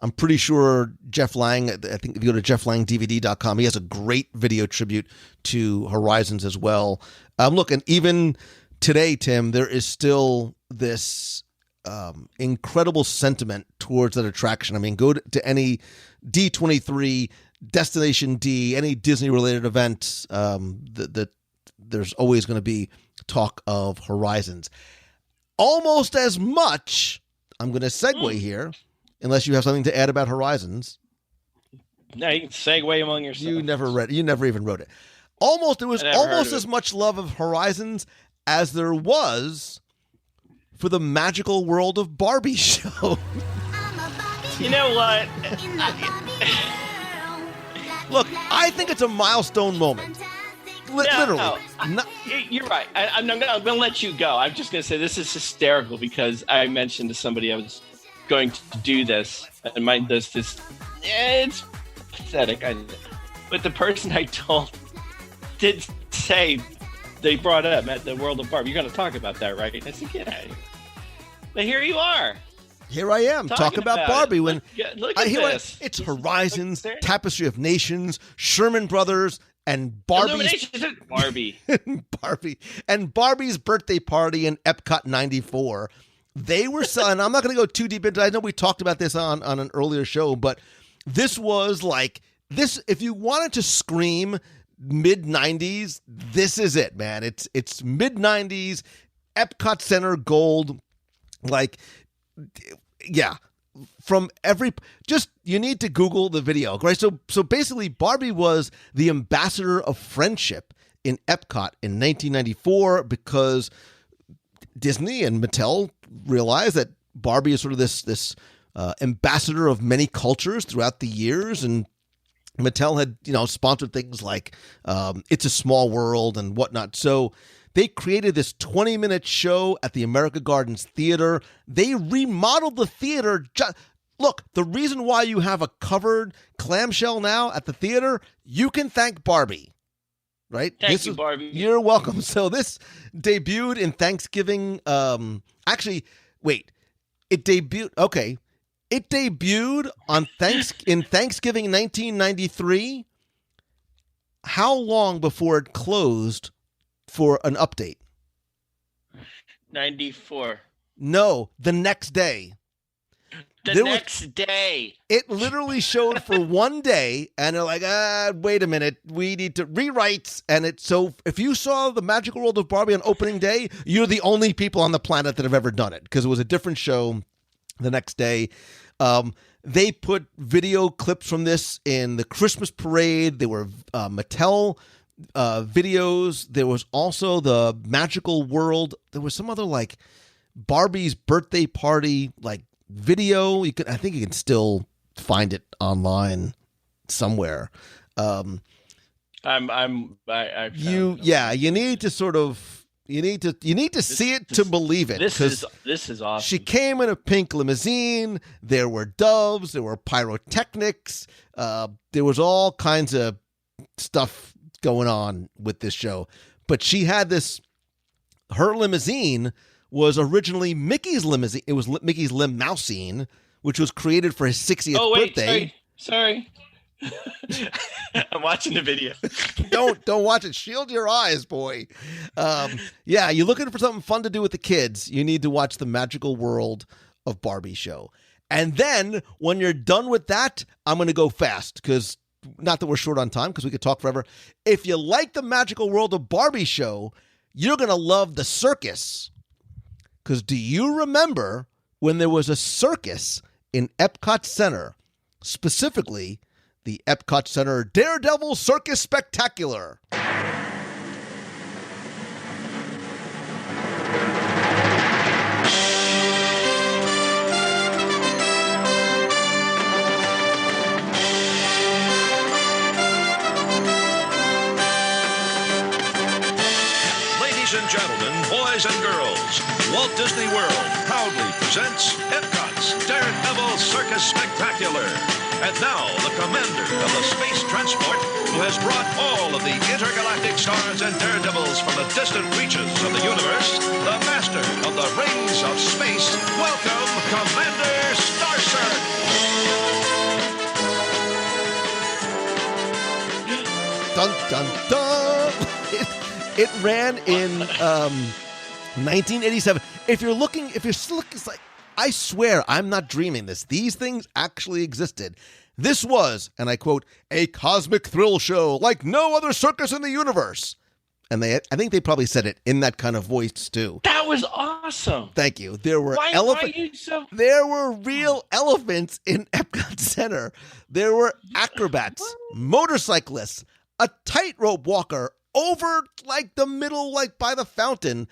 I'm pretty sure Jeff Lang, I think if you go to jefflangdvd.com, he has a great video tribute to Horizons as well. Look, and even today, Tim, there is still this incredible sentiment towards that attraction. I mean, go to any D23, Destination D, any Disney-related event, there's always going to be talk of Horizons. Almost as much, I'm going to segue here, unless you have something to add about Horizons. No, you can segue among yourselves. You never even wrote it. There was almost as much love of Horizons as there was for the Magical World of Barbie show. You know what? Look, I think it's a milestone moment. Literally. No, you're right. I'm going to let you go. I'm just going to say this is hysterical because I mentioned to somebody I was going to do this, and it's pathetic. But the person I told did say, they brought up at the World of Barbie, you're going to talk about that, right? I said, yeah. But here you are. Here I am, talking about Barbie. When look at this. It's Horizons, Tapestry of Nations, Sherman Brothers, and Barbie's and Barbie's birthday party in Epcot 94. They were selling. I'm not going to go too deep into it. I know we talked about this on an earlier show, but this was like this. If you wanted to scream mid 90s, this is it, man. It's mid 90s, Epcot Center gold. Like, yeah, from you need to Google the video, right? So basically, Barbie was the ambassador of friendship in Epcot in 1994 because Disney and Mattel realized that Barbie is sort of this ambassador of many cultures throughout the years, and Mattel had sponsored things like It's a Small World and whatnot. So they created this 20-minute show at the America Gardens Theater. They remodeled the theater. Look, the reason why you have a covered clamshell now at the theater, you can thank Barbie, right? Thank you, Barbie. You're welcome. So this debuted in Thanksgiving. It debuted. Okay, it debuted on in Thanksgiving 1993. How long before it closed for an update? 94. No, the next day. The next day. It literally showed for one day, and they're like, wait a minute, we need to rewrite. And so if you saw the Magical World of Barbie on opening day, you're the only people on the planet that have ever done it, because it was a different show the next day. They put video clips from this in the Christmas parade. There were Mattel videos. There was also the Magical World. There was some other like Barbie's birthday party like video. I think you can still find it online somewhere. You need to sort of you need to see it to believe it. This is awesome. She came in a pink limousine. There were doves. There were pyrotechnics. There was all kinds of stuff going on with this show, but she had her limousine was originally Mickey's limousine. It was Mickey's limousine, which was created for his 60th birthday. Sorry. I'm watching the video. Don't watch it. Shield your eyes, boy. Yeah, you're looking for something fun to do with the kids. You need to watch the Magical World of Barbie show. And then when you're done with that, I'm going to go fast because not that we're short on time because we could talk forever. If you like the Magical World of Barbie show, you're going to love the circus. Because do you remember when there was a circus in Epcot Center, specifically the Epcot Center Daredevil Circus Spectacular? Ladies and gentlemen, boys and girls, Walt Disney World proudly presents Epcot's Daredevil Circus Spectacular. And now, the commander of the space transport who has brought all of the intergalactic stars and daredevils from the distant reaches of the universe, the master of the rings of space, welcome Commander Starcer! Dun, dun, dun! It ran in 1987. If you're still looking, it's like, I swear I'm not dreaming this. These things actually existed. This was, and I quote, a cosmic thrill show like no other circus in the universe. And I think they probably said it in that kind of voice too. That was awesome. Thank you. There were There were real elephants in Epcot Center. There were acrobats, motorcyclists, a tightrope walker over like the middle, like by the fountain.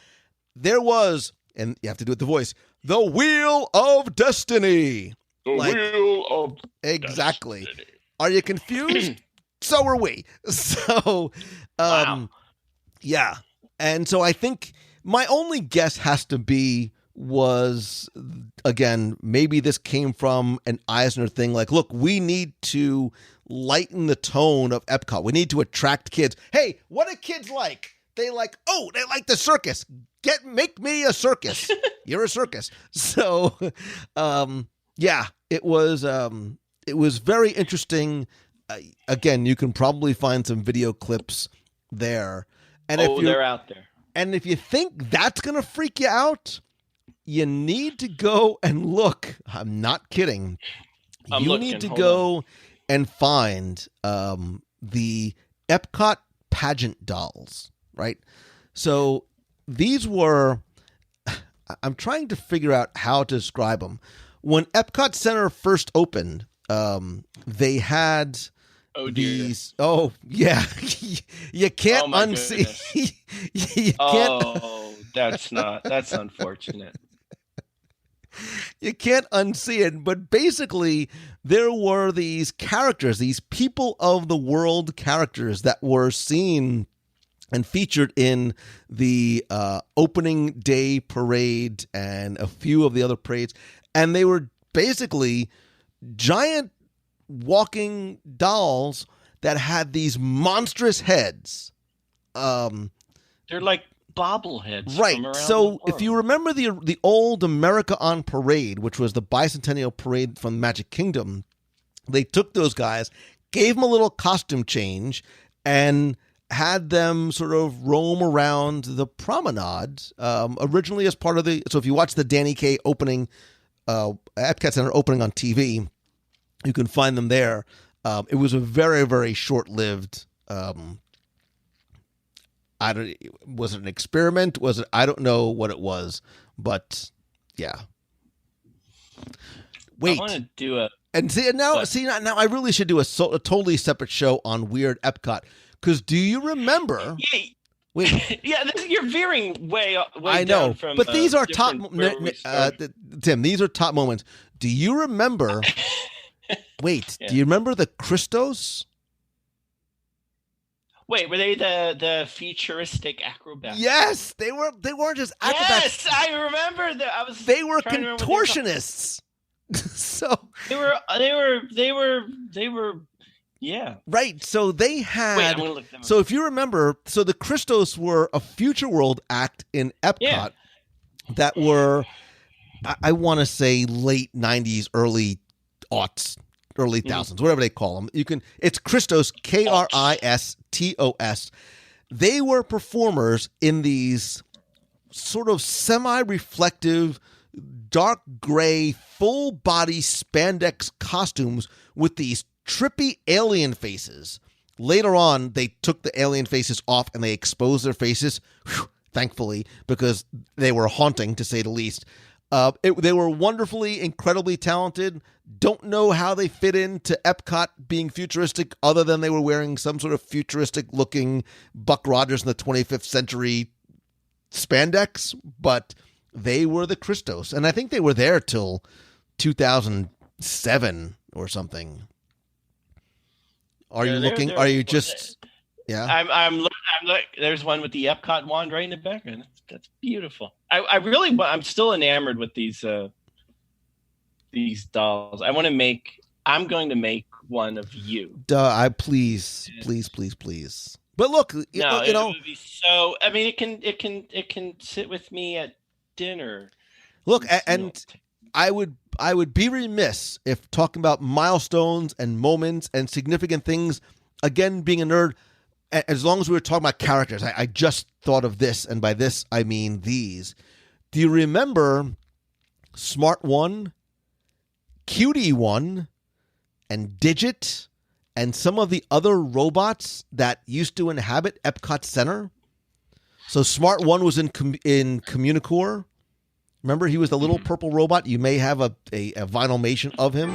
There was, and you have to do it with the voice, the Wheel of Destiny. Wheel of Exactly. Destiny. Are you confused? So are we. So, Wow. Yeah. And so I think my only guess has to be was, again, maybe this came from an Eisner thing. Like, look, we need to lighten the tone of Epcot. We need to attract kids. Hey, what do kids like? They like the circus. Make me a circus. You're a circus. So, yeah, it was very interesting. Again, you can probably find some video clips there. And if they're out there. And if you think that's going to freak you out, you need to go and look. I'm not kidding. You need to go and find the Epcot pageant dolls, right? So these were, I'm trying to figure out how to describe them. When Epcot Center first opened, they had these. Oh, yeah. You can't unsee. You can't. That's unfortunate. You can't unsee it, but basically there were these characters, these people of the world characters that were seen and featured in the opening day parade and a few of the other parades. And they were basically giant walking dolls that had these monstrous heads. They're like bobbleheads. Right. From around So the world. if you remember the old America on Parade, which was the bicentennial parade from Magic Kingdom, they took those guys, gave them a little costume change, and had them sort of roam around the promenade, originally as part of the... So if you watch the Danny Kaye opening, Epcot Center opening on TV, you can find them there. It was a very, very short-lived... was it an experiment? I don't know what it was, but yeah. Wait. I want to do a... And now I really should do a totally separate show on Weird Epcot. Because do you remember? Yeah, wait. Yeah, you're veering way I know, down from, but these are top. Tim, these are top moments. Do you remember? Wait, Yeah. Do you remember the Christos? Wait, were they the futuristic acrobats? Yes, they were. They weren't just acrobats. Yes, I remember that. They were contortionists. So they were. Yeah. Right. So they had. Wait, I'm gonna look them up. So if you remember, so the Christos were a Future World act in Epcot that were, I want to say, late 90s, early aughts. early thousands, whatever they call them. It's Christos, Kristos. They were performers in these sort of semi-reflective, dark gray, full-body spandex costumes with these trippy alien faces. Later on, they took the alien faces off and they exposed their faces, thankfully, because they were haunting, to say the least. They were wonderfully, incredibly talented. Don't know how they fit into Epcot being futuristic other than they were wearing some sort of futuristic-looking Buck Rogers in the 25th century spandex, but they were the Christos. And I think they were there till 2007 or something. Are you looking? Are you just? Yeah. I'm looking. There's one with the Epcot wand right in the background. That's beautiful. I'm still enamored with these dolls. I'm going to make one of you. Please. But look, you know, it would be so. I mean, it can sit with me at dinner. Look, and I would be remiss if talking about milestones and moments and significant things. Again, being a nerd, as long as we were talking about characters, I just thought of this, and by this I mean these. Do you remember Smart 1, Cutie 1, and Digit, and some of the other robots that used to inhabit Epcot Center? So Smart 1 was in Communicore. Remember, he was the little purple robot. You may have a vinylmation of him.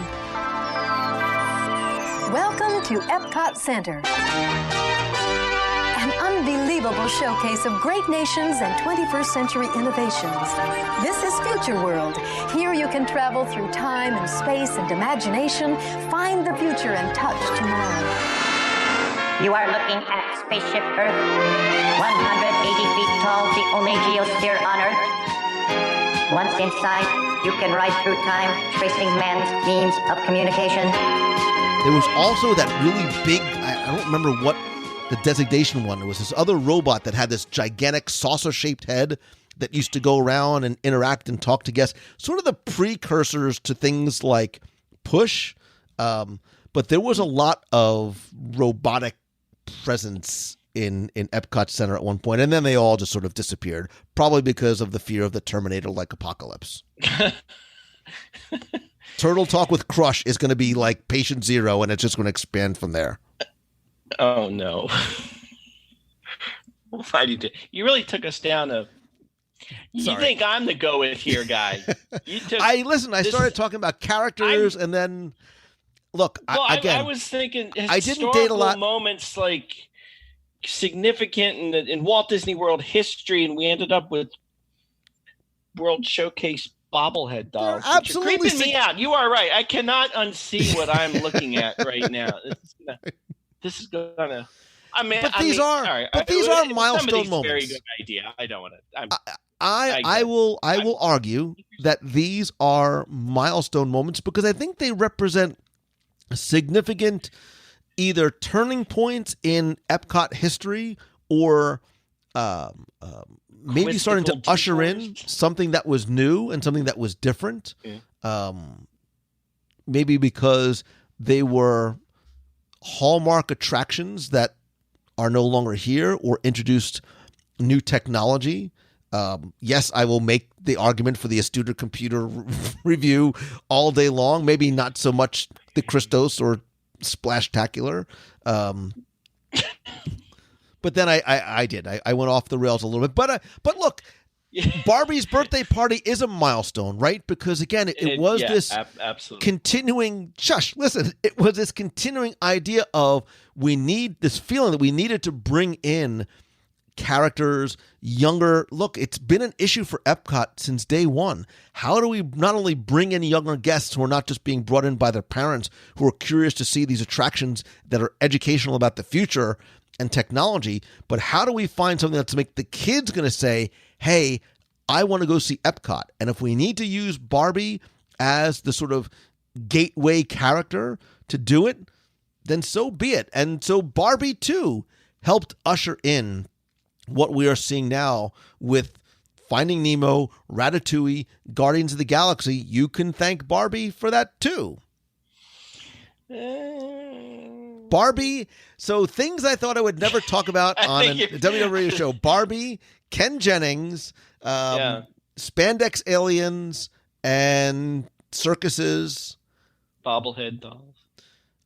Welcome to Epcot Center. An unbelievable showcase of great nations and 21st century innovations. This is Future World. Here you can travel through time and space and imagination, find the future and touch tomorrow. You are looking at Spaceship Earth, 180 feet tall, the only geosphere on Earth. Once inside, you can ride through time, tracing man's means of communication. There was also that really big, I don't remember what the designation one. It was this other robot that had this gigantic saucer-shaped head that used to go around and interact and talk to guests. Sort of the precursors to things like Push. But there was a lot of robotic presence in Epcot Center at one point, and then they all just sort of disappeared, probably because of the fear of the Terminator-like apocalypse. Turtle Talk with Crush is going to be like Patient Zero, and it's just going to expand from there. Oh, no. Why did you really took us down a... You think I'm the go-with here guy. I started talking about characters, and then... Look, I was thinking I didn't date a lot. Moments like significant in Walt Disney World history, and we ended up with World Showcase bobblehead dolls. Absolutely creeping me out. You are right. I cannot unsee what I'm looking at right now. This is gonna. These are milestone moments. Very good idea. I don't want to. I will argue that these are milestone moments because I think they represent significant either turning points in Epcot history or maybe starting to usher in something that was new and something that was different. Yeah. Maybe because they were hallmark attractions that are no longer here or introduced new technology. Yes, I will make the argument for the Astuter computer review all day long. Maybe not so much the Christos or Splashtacular. But then I did. I went off the rails a little bit. But look, Barbie's birthday party is a milestone, right? Because again, it was this continuing. It was this continuing idea of we need this feeling that we needed to bring in characters younger. Look, it's been an issue for Epcot since day one. How do we not only bring in younger guests who are not just being brought in by their parents who are curious to see these attractions that are educational about the future and technology, but how do we find something that's make the kids going to say, hey, I want to go see Epcot? And if we need to use Barbie as the sort of gateway character to do it, then so be it. And so Barbie too helped usher in what we are seeing now with Finding Nemo, Ratatouille, Guardians of the Galaxy. You can thank Barbie for that too. Barbie. So things I thought I would never talk about on a WDW Radio show. Barbie, Ken Jennings, spandex aliens, and circuses. Bobblehead dolls.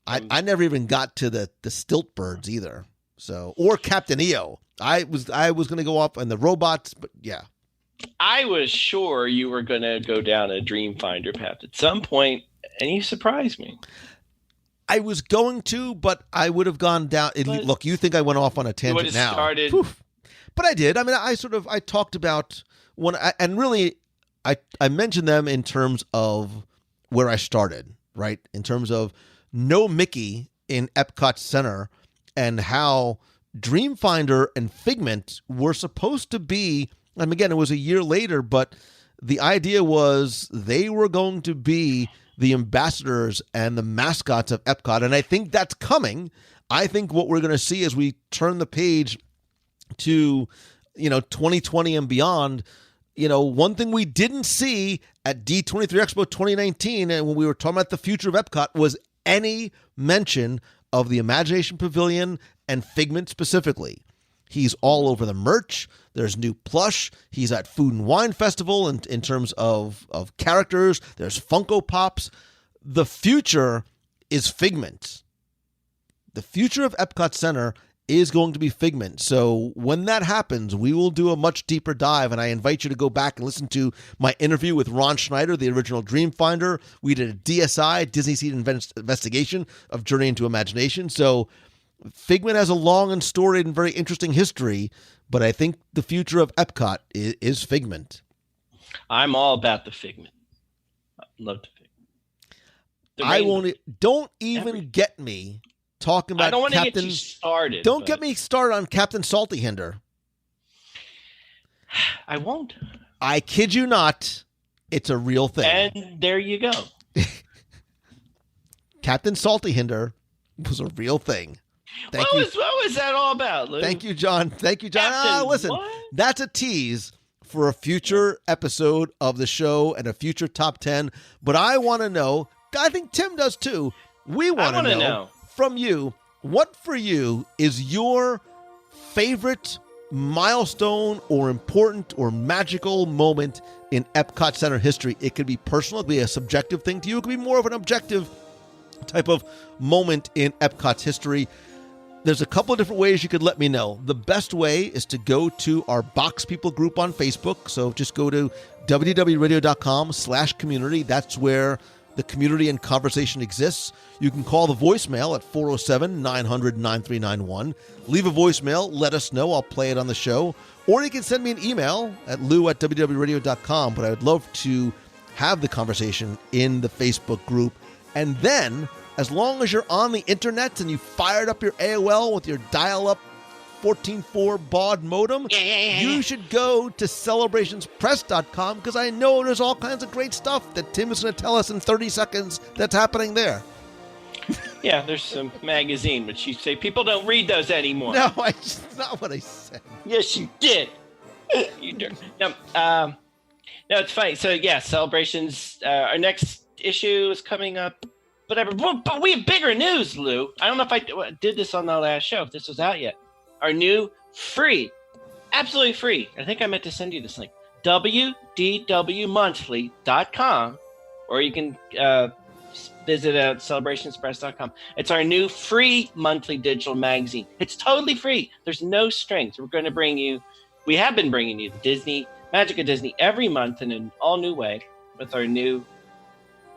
I never even got to the stilt birds either. So, or Captain EO. I was going to go off on the robots, but yeah. I was sure you were going to go down a Dreamfinder path at some point, and you surprised me. I was going to, but I would have gone down. Look, you think I went off on a tangent now. Started. But I did. I mean, I talked about and really I mentioned them in terms of where I started, right? In terms of no Mickey in Epcot Center and how Dreamfinder and Figment were supposed to be, and again, it was a year later, but the idea was they were going to be the ambassadors and the mascots of Epcot. And I think that's coming. I think what we're going to see as we turn the page to, 2020 and beyond, one thing we didn't see at D23 Expo 2019, and when we were talking about the future of Epcot, was any mention of the Imagination Pavilion and Figment specifically. He's all over the merch. There's new plush. He's at Food and Wine Festival in terms of characters. There's Funko Pops. The future is Figment. The future of Epcot Center is going to be Figment. So when that happens, we will do a much deeper dive, and I invite you to go back and listen to my interview with Ron Schneider, the original Dreamfinder. We did a DSI, Disney Seed investigation of Journey into Imagination. So Figment has a long and storied and very interesting history, but I think the future of Epcot is Figment. I'm all about the Figment. I love the Figment. Don't even get me talking about I don't want to Captain. get you started. Don't get me started on Captain Salty Hinder. I won't. I kid you not. It's a real thing. And there you go. Captain Salty Hinder was a real thing. What was that all about, Lou? Thank you, John. Listen, what? That's a tease for a future episode of the show and a future top 10. But I want to know, I think Tim does too. We want to know from you, what for you is your favorite milestone or important or magical moment in Epcot Center history? It could be personal, it could be a subjective thing to you. It could be more of an objective type of moment in Epcot's history. There's a couple of different ways you could let me know. The best way is to go to our Box People group on Facebook. So just go to wdwradio.com/community. That's where the community and conversation exists. You can call the voicemail at 407-900-9391. Leave a voicemail. Let us know. I'll play it on the show. Or you can send me an email at lou@wdwradio.com. But I would love to have the conversation in the Facebook group. And then, as long as you're on the internet and you fired up your AOL with your dial-up 14.4 baud modem, you should go to celebrationspress.com because I know there's all kinds of great stuff that Tim is going to tell us in 30 seconds that's happening there. Yeah, there's some magazine, but you say people don't read those anymore. No, that's not what I said. Yes, you did. You did. No, it's funny. So, yeah, Celebrations, our next issue is coming up. Whatever. But we have bigger news, Lou. I don't know if I did this on the last show, if this was out yet. Our new absolutely free. I think I meant to send you this link. WDWmonthly.com, or you can visit at celebrationspress.com. It's our new free monthly digital magazine. It's totally free. There's no strings. We have been bringing you the Disney, Magic of Disney every month in an all new way with our new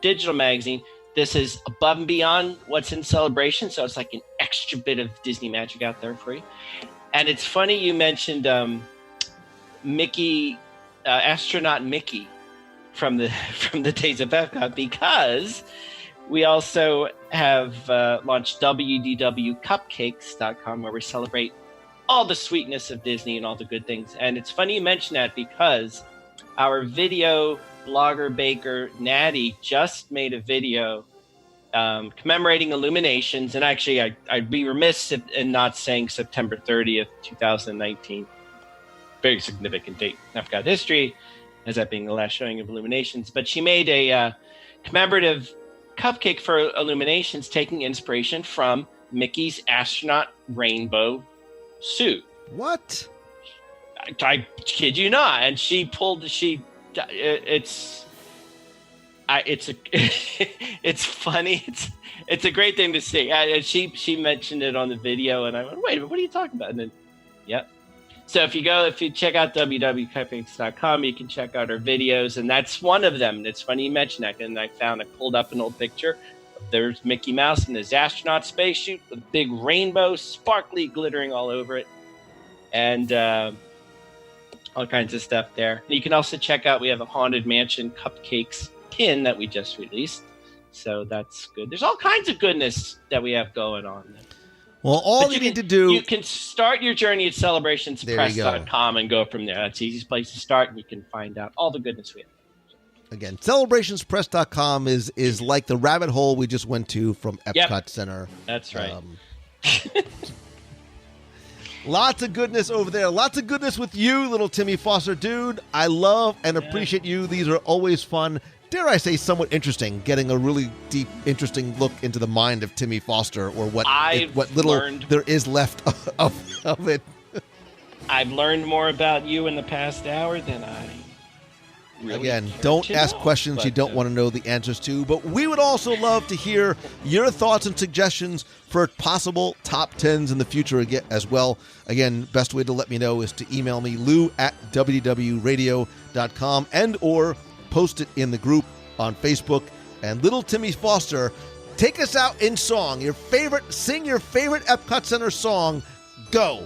digital magazine. This is above and beyond what's in Celebration, so it's like an extra bit of Disney magic out there for you. And it's funny you mentioned Mickey, astronaut Mickey from the days of Epcot, because we also have launched WDWcupcakes.com, where we celebrate all the sweetness of Disney and all the good things. And it's funny you mention that because our video blogger, baker, Natty, just made a video commemorating Illuminations. And actually, I'd be remiss in not saying September 30th, 2019. Very significant date in Epcot history, as that being the last showing of Illuminations. But she made a commemorative cupcake for Illuminations, taking inspiration from Mickey's astronaut rainbow suit. What? I kid you not. And she pulled. It's funny. It's a great thing to see. She mentioned it on the video, and I went, wait, what are you talking about? And then, yep. So if you check out www.cupcakes.com, you can check out our videos, and that's one of them. It's funny you mentioned that, and I pulled up an old picture. There's Mickey Mouse in his astronaut spacesuit with a big rainbow, sparkly, glittering all over it, and all kinds of stuff there. And you can also check out, we have a Haunted Mansion Cupcakes pin that we just released, so that's good. There's all kinds of goodness that we have going on. Well, all you need to do... You can start your journey at celebrationspress.com and go from there. That's the easiest place to start, and you can find out all the goodness we have. Again, celebrationspress.com is like the rabbit hole we just went to from Epcot Center. That's right. Lots of goodness over there. Lots of goodness with you, little Timmy Foster. Dude, I love and appreciate you. These are always fun. Dare I say, somewhat interesting, getting a really deep, interesting look into the mind of Timmy Foster, or what little there is left of it. I've learned more about you in the past hour than I really Again, don't ask questions you don't want to know the answers to, but we would also love to hear your thoughts and suggestions for possible top 10s in the future as well. Again, best way to let me know is to email me, lou@wdwradio.com, and or post it in the group on Facebook. And little Timmy Foster, take us out in song. Sing your favorite Epcot Center song. Go.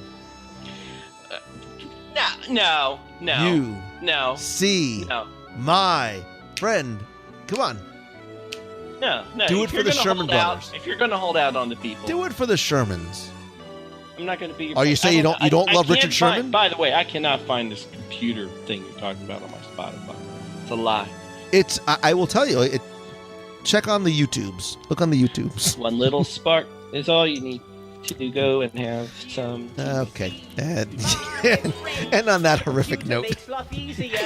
No. You see my friend. Come on. No. Do it for the Sherman Brothers. If you're going to hold out on the people, do it for the Shermans. I'm not going to be your Are you saying you don't love Richard Sherman? By the way, I cannot find this computer thing you're talking about on my Spotify. It's a lie. I will tell you. Check on the YouTubes. Look on the YouTubes. One little spark is all you need to go and have some. Okay. And on that horrific note. Makes life easier.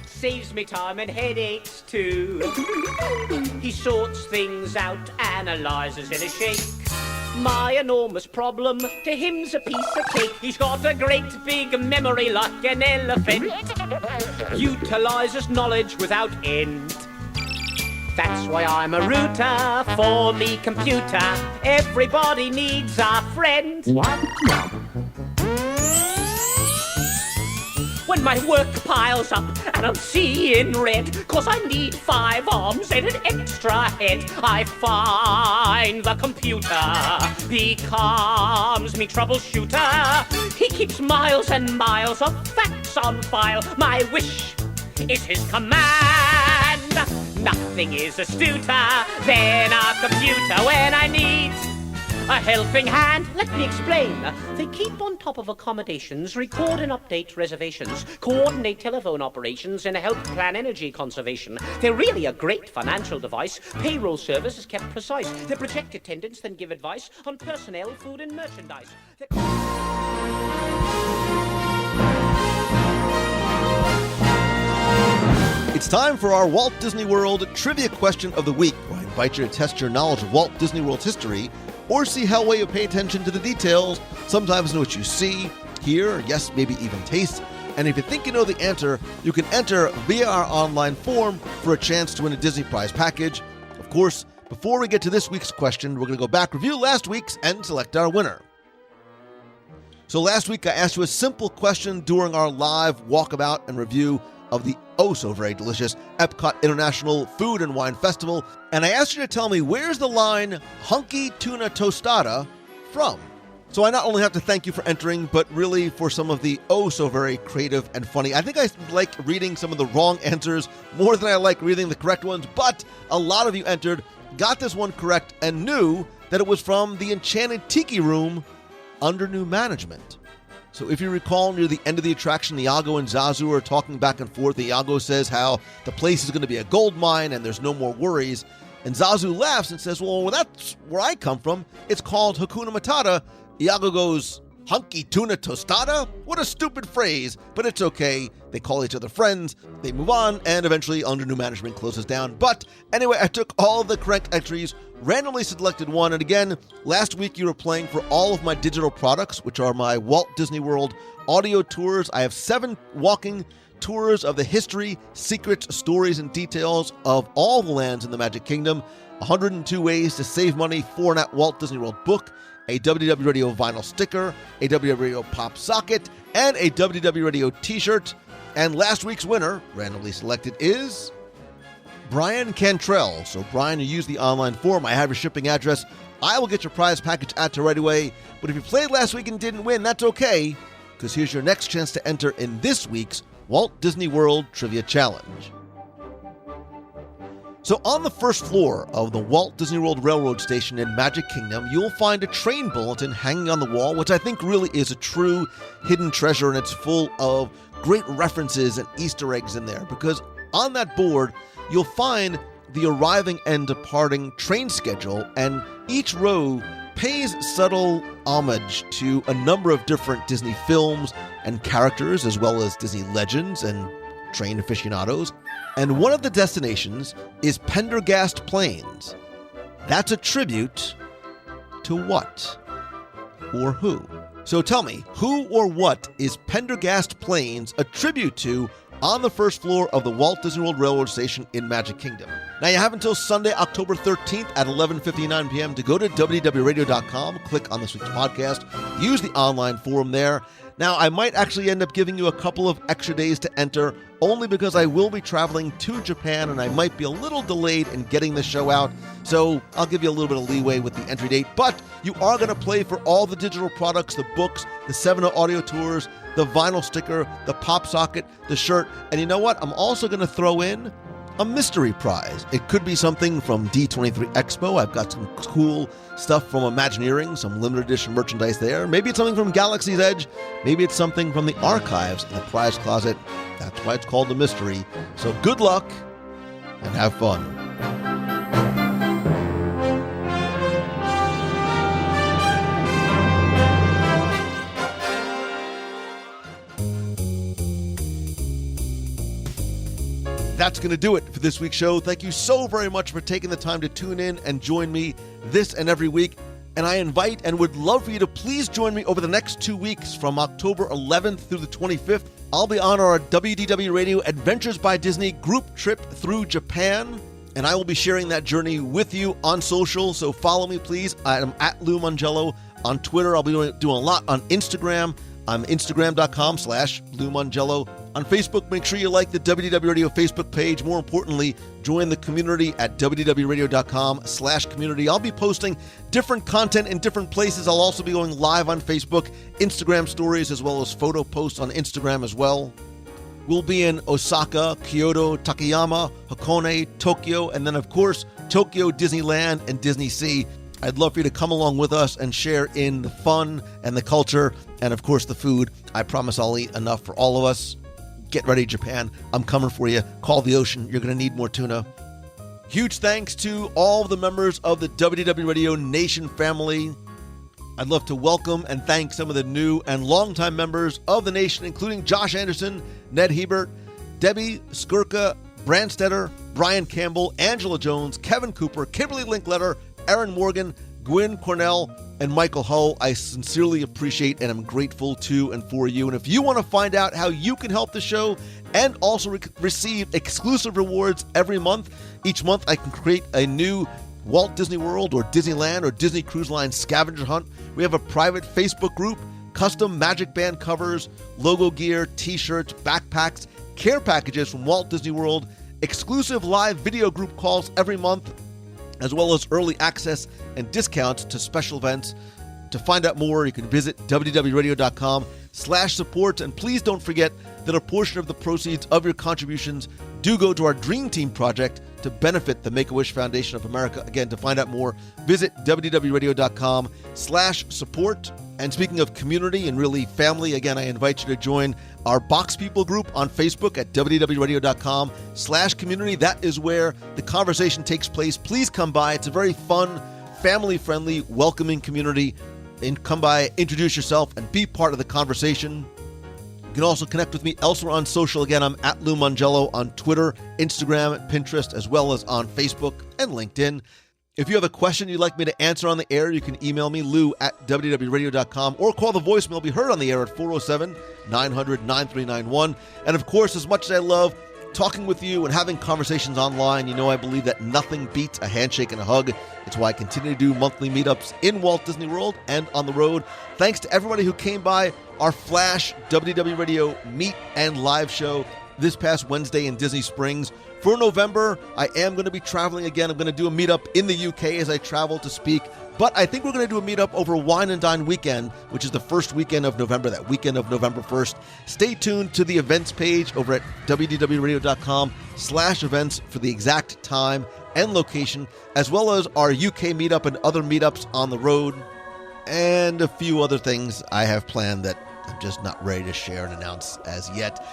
Saves me time and headaches too. He sorts things out, analyzes in a shake. My enormous problem to him's a piece of cake. He's got a great big memory like an elephant. Utilizes knowledge without end. That's why I'm a router for me computer. Everybody needs a friend. When my work piles up and I'm seeing red, 'cause I need 5 arms and an extra head, I find the computer becomes me troubleshooter. He keeps miles and miles of facts on file. My wish is his command. Nothing is astuter than a computer when I need a helping hand. Let me explain. They keep on top of accommodations, record and update reservations, coordinate telephone operations, and help plan energy conservation. They're really a great financial device. Payroll service is kept precise. They project attendance, then give advice on personnel, food, and merchandise. It's time for our Walt Disney World Trivia Question of the Week, where I invite you to test your knowledge of Walt Disney World's history, or see how well you pay attention to the details, sometimes know what you see, hear, or yes, maybe even taste. And if you think you know the answer, you can enter via our online form for a chance to win a Disney Prize package. Of course, before we get to this week's question, we're going to go back, review last week's, and select our winner. So last week, I asked you a simple question during our live walkabout and review of the oh-so-very delicious Epcot International Food and Wine Festival, and I asked you to tell me, where's the line hunky tuna tostada from? So I not only have to thank you for entering, but really for some of the oh-so-very creative and funny. I think I like reading some of the wrong answers more than I like reading the correct ones, but a lot of you entered, got this one correct, and knew that it was from the Enchanted Tiki Room under new management. So if you recall, near the end of the attraction, Iago and Zazu are talking back and forth. Iago says how the place is going to be a gold mine and there's no more worries. And Zazu laughs and says, well, that's where I come from. It's called Hakuna Matata. Iago goes, Hunky tuna tostada? What a stupid phrase, but it's okay. They call each other friends, they move on, and eventually under new management closes down. But anyway, I took all the correct entries, randomly selected one, and again, last week you were playing for all of my digital products, which are my Walt Disney World audio tours. I have 7 walking tours of the history, secrets, stories, and details of all the lands in the Magic Kingdom, 102 ways to save money for an Walt Disney World book, a WDW Radio vinyl sticker, a WDW Radio pop socket, and a WDW Radio t-shirt. And last week's winner, randomly selected, is Brian Cantrell. So Brian, you use the online form. I have your shipping address. I will get your prize package out to right away. But if you played last week and didn't win, that's okay, because here's your next chance to enter in this week's Walt Disney World Trivia Challenge. So on the first floor of the Walt Disney World Railroad Station in Magic Kingdom, you'll find a train bulletin hanging on the wall, which I think really is a true hidden treasure, and it's full of great references and Easter eggs in there, because on that board, you'll find the arriving and departing train schedule, and each row pays subtle homage to a number of different Disney films and characters, as well as Disney legends and train aficionados. And one of the destinations is Pendergast Plains. That's a tribute to what or who? So tell me, who or what is Pendergast Plains a tribute to on the first floor of the Walt Disney World Railroad Station in Magic Kingdom? Now you have until Sunday, October 13th at 11:59 p.m. to go to WDWRadio.com, click on this week's podcast, use the online forum there. Now, I might actually end up giving you a couple of extra days to enter, only because I will be traveling to Japan and I might be a little delayed in getting the show out. So I'll give you a little bit of leeway with the entry date. But you are going to play for all the digital products, the books, the 7 audio tours, the vinyl sticker, the pop socket, the shirt. And you know what? I'm also going to throw in a mystery prize. It could be something from D23 Expo. I've got some cool stuff from Imagineering, some limited edition merchandise there. Maybe it's something from Galaxy's Edge. Maybe it's something from the archives in the prize closet. That's why it's called a mystery. So good luck and have fun. That's going to do it for this week's show. Thank you so very much for taking the time to tune in and join me this and every week. And I invite and would love for you to please join me over the next 2 weeks from October 11th through the 25th. I'll be on our WDW Radio Adventures by Disney group trip through Japan, and I will be sharing that journey with you on social. So follow me, please. I'm at Lou Mongello on Twitter. I'll be doing a lot on Instagram. I'm Instagram.com/Lou Mongello. On Facebook, make sure you like the WDW Radio Facebook page. More importantly, join the community at wdwradio.com/community. I'll be posting different content in different places. I'll also be going live on Facebook, Instagram stories, as well as photo posts on Instagram as well. We'll be in Osaka, Kyoto, Takayama, Hakone, Tokyo, and then, of course, Tokyo Disneyland and Disney Sea. I'd love for you to come along with us and share in the fun and the culture and, of course, the food. I promise I'll eat enough for all of us. Get ready, Japan. I'm coming for you. Call the ocean. You're going to need more tuna. Huge thanks to all of the members of the WDW Radio Nation family. I'd love to welcome and thank some of the new and longtime members of the nation, including Josh Anderson, Ned Hebert, Debbie Skirka, Branstetter, Brian Campbell, Angela Jones, Kevin Cooper, Kimberly Linkletter, Aaron Morgan, Gwyn Cornell, and Michael Hull. I sincerely appreciate and I'm grateful to and for you. And if you want to find out how you can help the show and also receive exclusive rewards every month, each month I can create a new Walt Disney World or Disneyland or Disney Cruise Line scavenger hunt. We have a private Facebook group, custom Magic Band covers, logo gear, t-shirts, backpacks, care packages from Walt Disney World, exclusive live video group calls every month, as well as early access and discounts to special events. To find out more, you can visit www.radio.com/support. And please don't forget that a portion of the proceeds of your contributions do go to our Dream Team project to benefit the Make-A-Wish Foundation of America. Again, to find out more, visit www.radio.com/support. And speaking of community and really family, again, I invite you to join our Box People group on Facebook at www.radio.com/community. That is where the conversation takes place. Please come by. It's a very fun, family-friendly, welcoming community. come by, introduce yourself, and be part of the conversation. You can also connect with me elsewhere on social. Again, I'm at Lou Mongello on Twitter, Instagram, Pinterest, as well as on Facebook and LinkedIn. If you have a question you'd like me to answer on the air, you can email me, lou@wdwradio.com, or call the voicemail. Be heard on the air at 407-900-9391. And of course, as much as I love talking with you and having conversations online, you know I believe that nothing beats a handshake and a hug. It's why I continue to do monthly meetups in Walt Disney World and on the road. Thanks to everybody who came by our Flash WDW Radio Meet and Live show this past Wednesday in Disney Springs. For November, I am going to be traveling again. I'm going to do a meetup in the UK as I travel to speak. But I think we're going to do a meetup over Wine and Dine weekend, which is the first weekend of November, that weekend of November 1st. Stay tuned to the events page over at wdwradio.com/events for the exact time and location, as well as our UK meetup and other meetups on the road, and a few other things I have planned that I'm just not ready to share and announce as yet.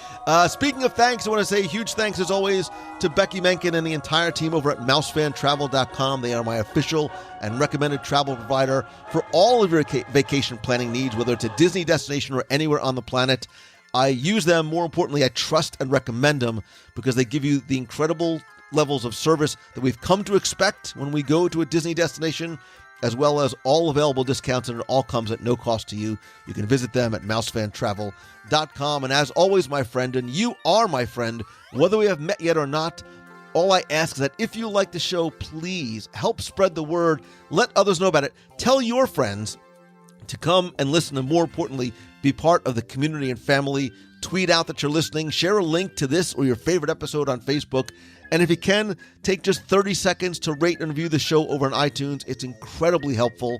Speaking of thanks, I want to say huge thanks, as always, to Becky Menken and the entire team over at mousefantravel.com. They are my official and recommended travel provider for all of your vacation planning needs, whether it's a Disney destination or anywhere on the planet. I use them. More importantly, I trust and recommend them because they give you the incredible levels of service that we've come to expect when we go to a Disney destination, as well as all available discounts, and it all comes at no cost to you. You can visit them at mousefantravel.com. And as always, my friend, and you are my friend, whether we have met yet or not, all I ask is that if you like the show, please help spread the word. Let others know about it. Tell your friends to come and listen, and more importantly, be part of the community and family. Tweet out that you're listening. Share a link to this or your favorite episode on Facebook. And if you can, take just 30 seconds to rate and review the show over on iTunes. It's incredibly helpful.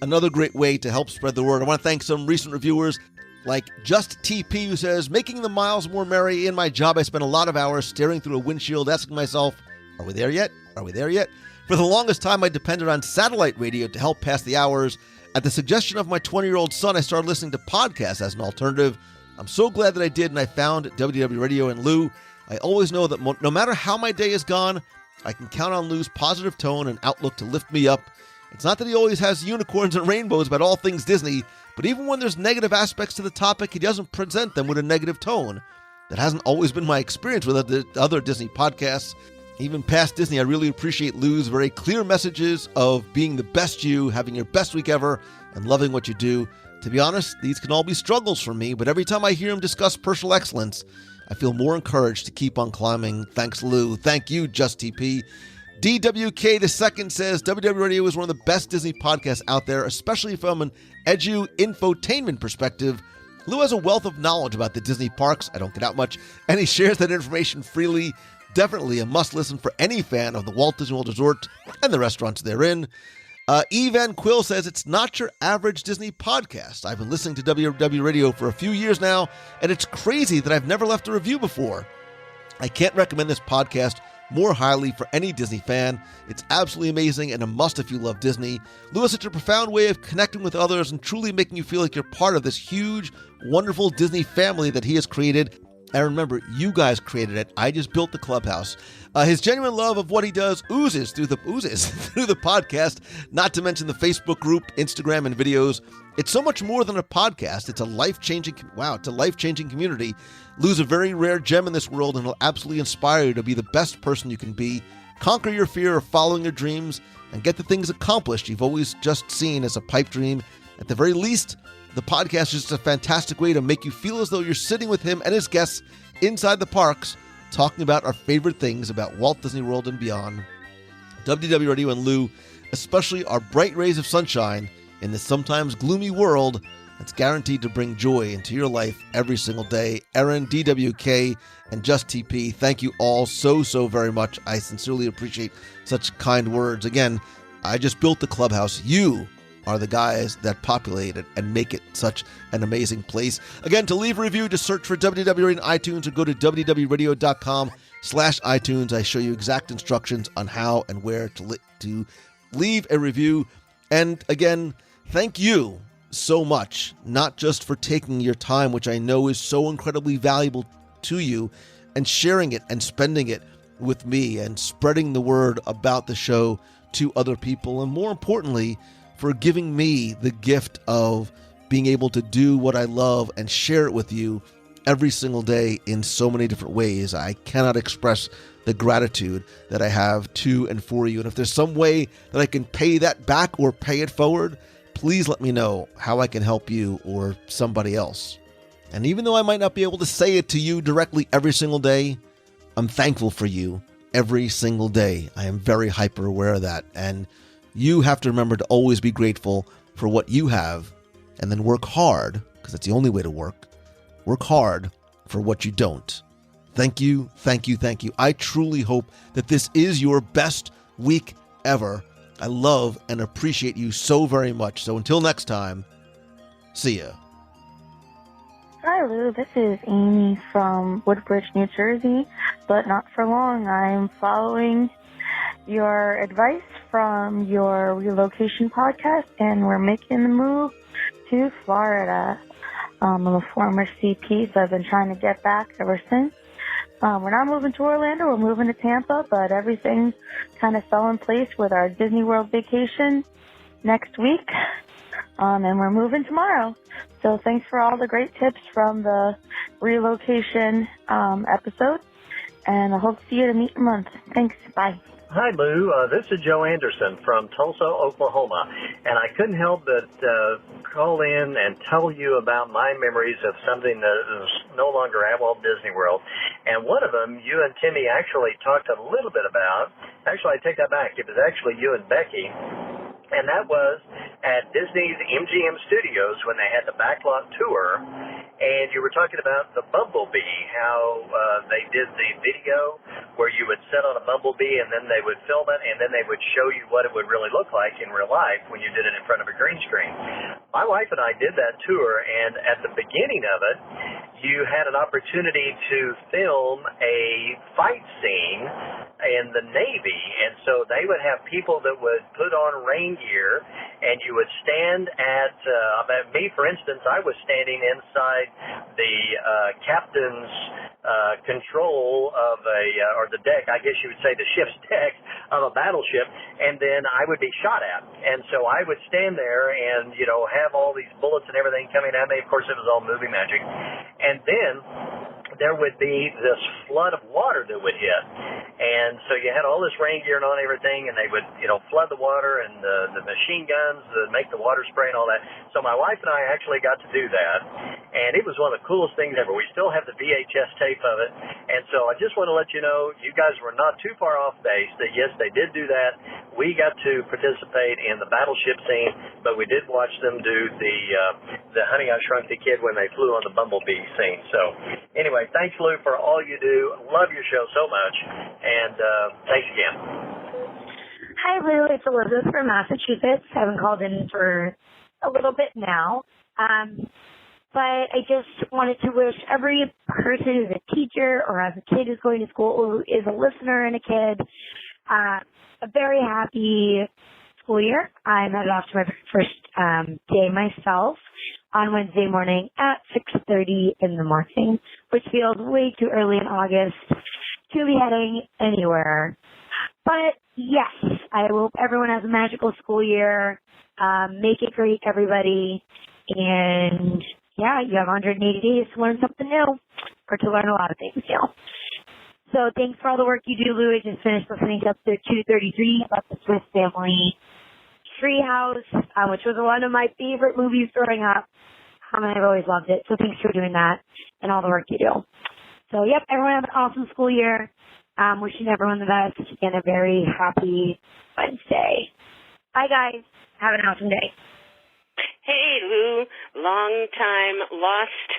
Another great way to help spread the word. I want to thank some recent reviewers like Just TP, who says, making the miles more merry. In my job, I spend a lot of hours staring through a windshield, asking myself, are we there yet? Are we there yet? For the longest time, I depended on satellite radio to help pass the hours. At the suggestion of my 20-year-old son, I started listening to podcasts as an alternative. I'm so glad that I did, and I found WDW Radio and Lou. I always know that no matter how my day is gone, I can count on Lou's positive tone and outlook to lift me up. It's not that he always has unicorns and rainbows about all things Disney, but even when there's negative aspects to the topic, he doesn't present them with a negative tone. That hasn't always been my experience with other Disney podcasts. Even past Disney, I really appreciate Lou's very clear messages of being the best you, having your best week ever, and loving what you do. To be honest, these can all be struggles for me, but every time I hear him discuss personal excellence, I feel more encouraged to keep on climbing. Thanks, Lou. Thank you, Just TP. DWK II says, WDW Radio is one of the best Disney podcasts out there, especially from an infotainment perspective. Lou has a wealth of knowledge about the Disney parks. I don't get out much, and he shares that information freely. Definitely a must-listen for any fan of the Walt Disney World Resort and the restaurants therein. Evan Quill says, it's not your average Disney podcast. I've been listening to WDW Radio for a few years now, and it's crazy that I've never left a review before. I can't recommend this podcast more highly for any Disney fan. It's absolutely amazing and a must if you love Disney. Lou has such a profound way of connecting with others and truly making you feel like you're part of this huge, wonderful Disney family that he has created. And remember, you guys created it. I just built the clubhouse. His genuine love of what he does oozes through the podcast, not to mention the Facebook group, Instagram, and videos. It's so much more than a podcast. It's a life-changing community. Lou's a very rare gem in this world, and he'll absolutely inspire you to be the best person you can be, conquer your fear of following your dreams, and get the things accomplished you've always just seen as a pipe dream. At the very least, the podcast is just a fantastic way to make you feel as though you're sitting with him and his guests inside the parks, talking about our favorite things about Walt Disney World and beyond. WDW Radio and Lou, especially our bright rays of sunshine in this sometimes gloomy world that's guaranteed to bring joy into your life every single day. Erin, DWK, and Just TP, thank you all so very much. I sincerely appreciate such kind words. Again, I just built the clubhouse. You are the guys that populate it and make it such an amazing place. Again, to leave a review, just search for WDW Radio in iTunes or go to wdwradio.com/iTunes. I show you exact instructions on how and where to leave a review. And again, thank you so much, not just for taking your time, which I know is so incredibly valuable to you, and sharing it and spending it with me and spreading the word about the show to other people. And more importantly, for giving me the gift of being able to do what I love and share it with you every single day in so many different ways. I cannot express the gratitude that I have to and for you. And if there's some way that I can pay that back or pay it forward, please let me know how I can help you or somebody else. And even though I might not be able to say it to you directly every single day, I'm thankful for you every single day. I am very hyper aware of that. And you have to remember to always be grateful for what you have and then work hard, because that's the only way to work. Work hard for what you don't. Thank you, thank you, thank you. I truly hope that this is your best week ever. I love and appreciate you so very much. So until next time, see ya. Hi, Lou. This is Amy from Woodbridge, New Jersey, but not for long. I'm following your advice from your relocation podcast, and we're making the move to Florida. I'm a former CP, so I've been trying to get back ever since. We're not moving to Orlando, we're moving to Tampa, but everything kind of fell in place with our Disney World vacation next week, and we're moving tomorrow. So thanks for all the great tips from the relocation episode, and I hope to see you at a meet in a month. Thanks, bye. Hi, Lou. This is Joe Anderson from Tulsa, Oklahoma, and I couldn't help but call in and tell you about my memories of something that is no longer at Walt Disney World. And one of them, you and Timmy actually talked a little bit about. Actually, I take that back. It was actually you and Becky, and that was at Disney's MGM Studios when they had the backlot tour. And you were talking about the Bumblebee, how they did the video where you would sit on a Bumblebee and then they would film it and then they would show you what it would really look like in real life when you did it in front of a green screen. My wife and I did that tour, and at the beginning of it, you had an opportunity to film a fight scene in the Navy, and so they would have people that would put on rain gear, and you would stand at, me for instance, I was standing inside the captain's control of or the deck, I guess you would say the ship's deck of a battleship, and then I would be shot at. And so I would stand there and, have all these bullets and everything coming at me. Of course, it was all movie magic. And then there would be this flood of water that would hit. And so you had all this rain gear on everything, and they would, flood the water and the machine guns that make the water spray and all that. So my wife and I actually got to do that, and it was one of the coolest things ever. We still have the VHS tape of it. And so I just want to let you know, you guys were not too far off base, that yes, they did do that. We got to participate in the battleship scene, but we did watch them do the Honey, I Shrunk the Kid when they flew on the Bumblebee scene. So anyway, thanks, Lou, for all you do. Love your show so much, and thanks again. Hi, Lou. It's Elizabeth from Massachusetts. I haven't called in for a little bit now, but I just wanted to wish every person who's a teacher or as a kid who's going to school or is a listener and a kid a very happy school year. I'm headed off to my first day myself on Wednesday morning at 6:30 in the morning, which feels way too early in August to be heading anywhere. But yes, I hope everyone has a magical school year. Make it great, everybody. And yeah, you have 180 days to learn something new, or to learn a lot of things new. So thanks for all the work you do, Lou. I just finished listening to episode 233 about the Swiss Family Treehouse, which was one of my favorite movies growing up. And I've always loved it. So thanks for doing that and all the work you do. So, yep, everyone have an awesome school year. Wishing everyone the best and a very happy Wednesday. Bye, guys. Have an awesome day. Hey, Lou, long-time lost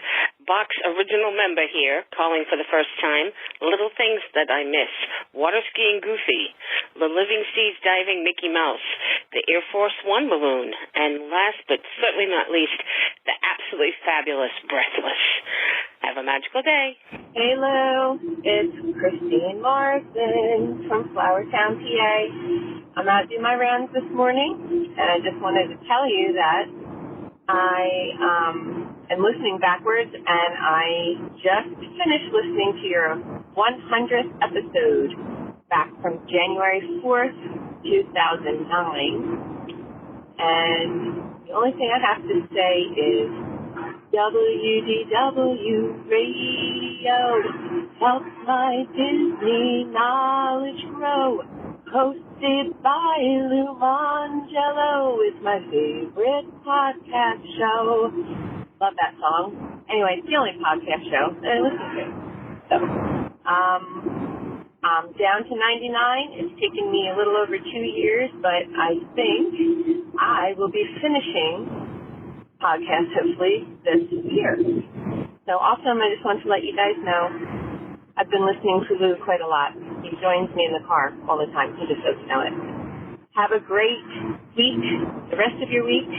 box original member here, calling for the first time. Little things that I miss. Water skiing Goofy, the Living Seas diving Mickey Mouse, the Air Force One balloon, and last but certainly not least, the absolutely fabulous Breathless. Have a magical day. Hey, Lou. It's Christine Morrison from Flowertown, PA. I'm out doing my rounds this morning, and I just wanted to tell you that I am listening backwards, and I just finished listening to your 100th episode back from January 4th, 2009. And And the only thing I have to say is WDW Radio helps my Disney knowledge grow. Hosted by Lou Mongello is my favorite podcast show. Love that song. Anyway, it's the only podcast show that I listen to. So, I'm down to 99. It's taken me a little over 2 years, but I think I will be finishing podcasts hopefully this year. So also, I just want to let you guys know I've been listening to Lou quite a lot. He joins me in the car all the time. He just doesn't know it. Have a great week, the rest of your week,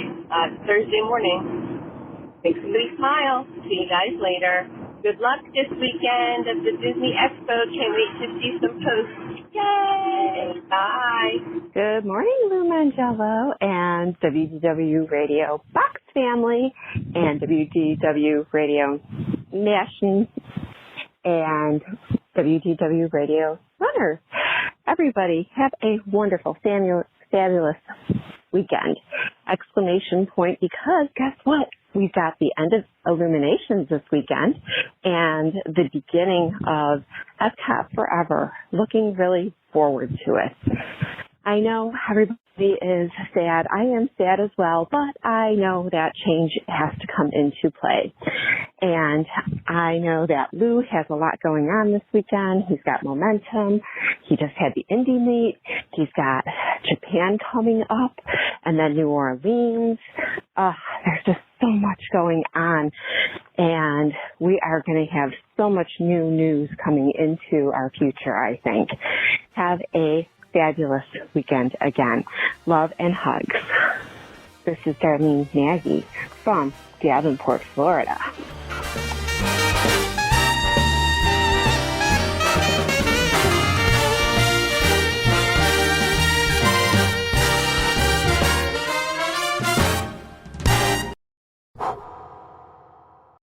Thursday morning. Make somebody smile. See you guys later. Good luck this weekend at the Disney Expo. Can't wait to see some posts. Yay! Bye. Good morning, Lou Mongello and WDW Radio Box family and WDW Radio Nation and WDW Radio runners. Everybody have a wonderful, fabulous weekend. Exclamation point, because guess what? We've got the end of Illuminations this weekend and the beginning of Epcot Forever. Looking really forward to it. I know everybody is sad. I am sad as well, but I know that change has to come into play. And I know that Lou has a lot going on this weekend. He's got momentum. He just had the Indy meet. He's got Japan coming up and then New Orleans. There's just so much going on, and we are going to have so much new news coming into our future, I think. Have a fabulous weekend again. Love and hugs. This is Darlene Nagy from Davenport, Florida.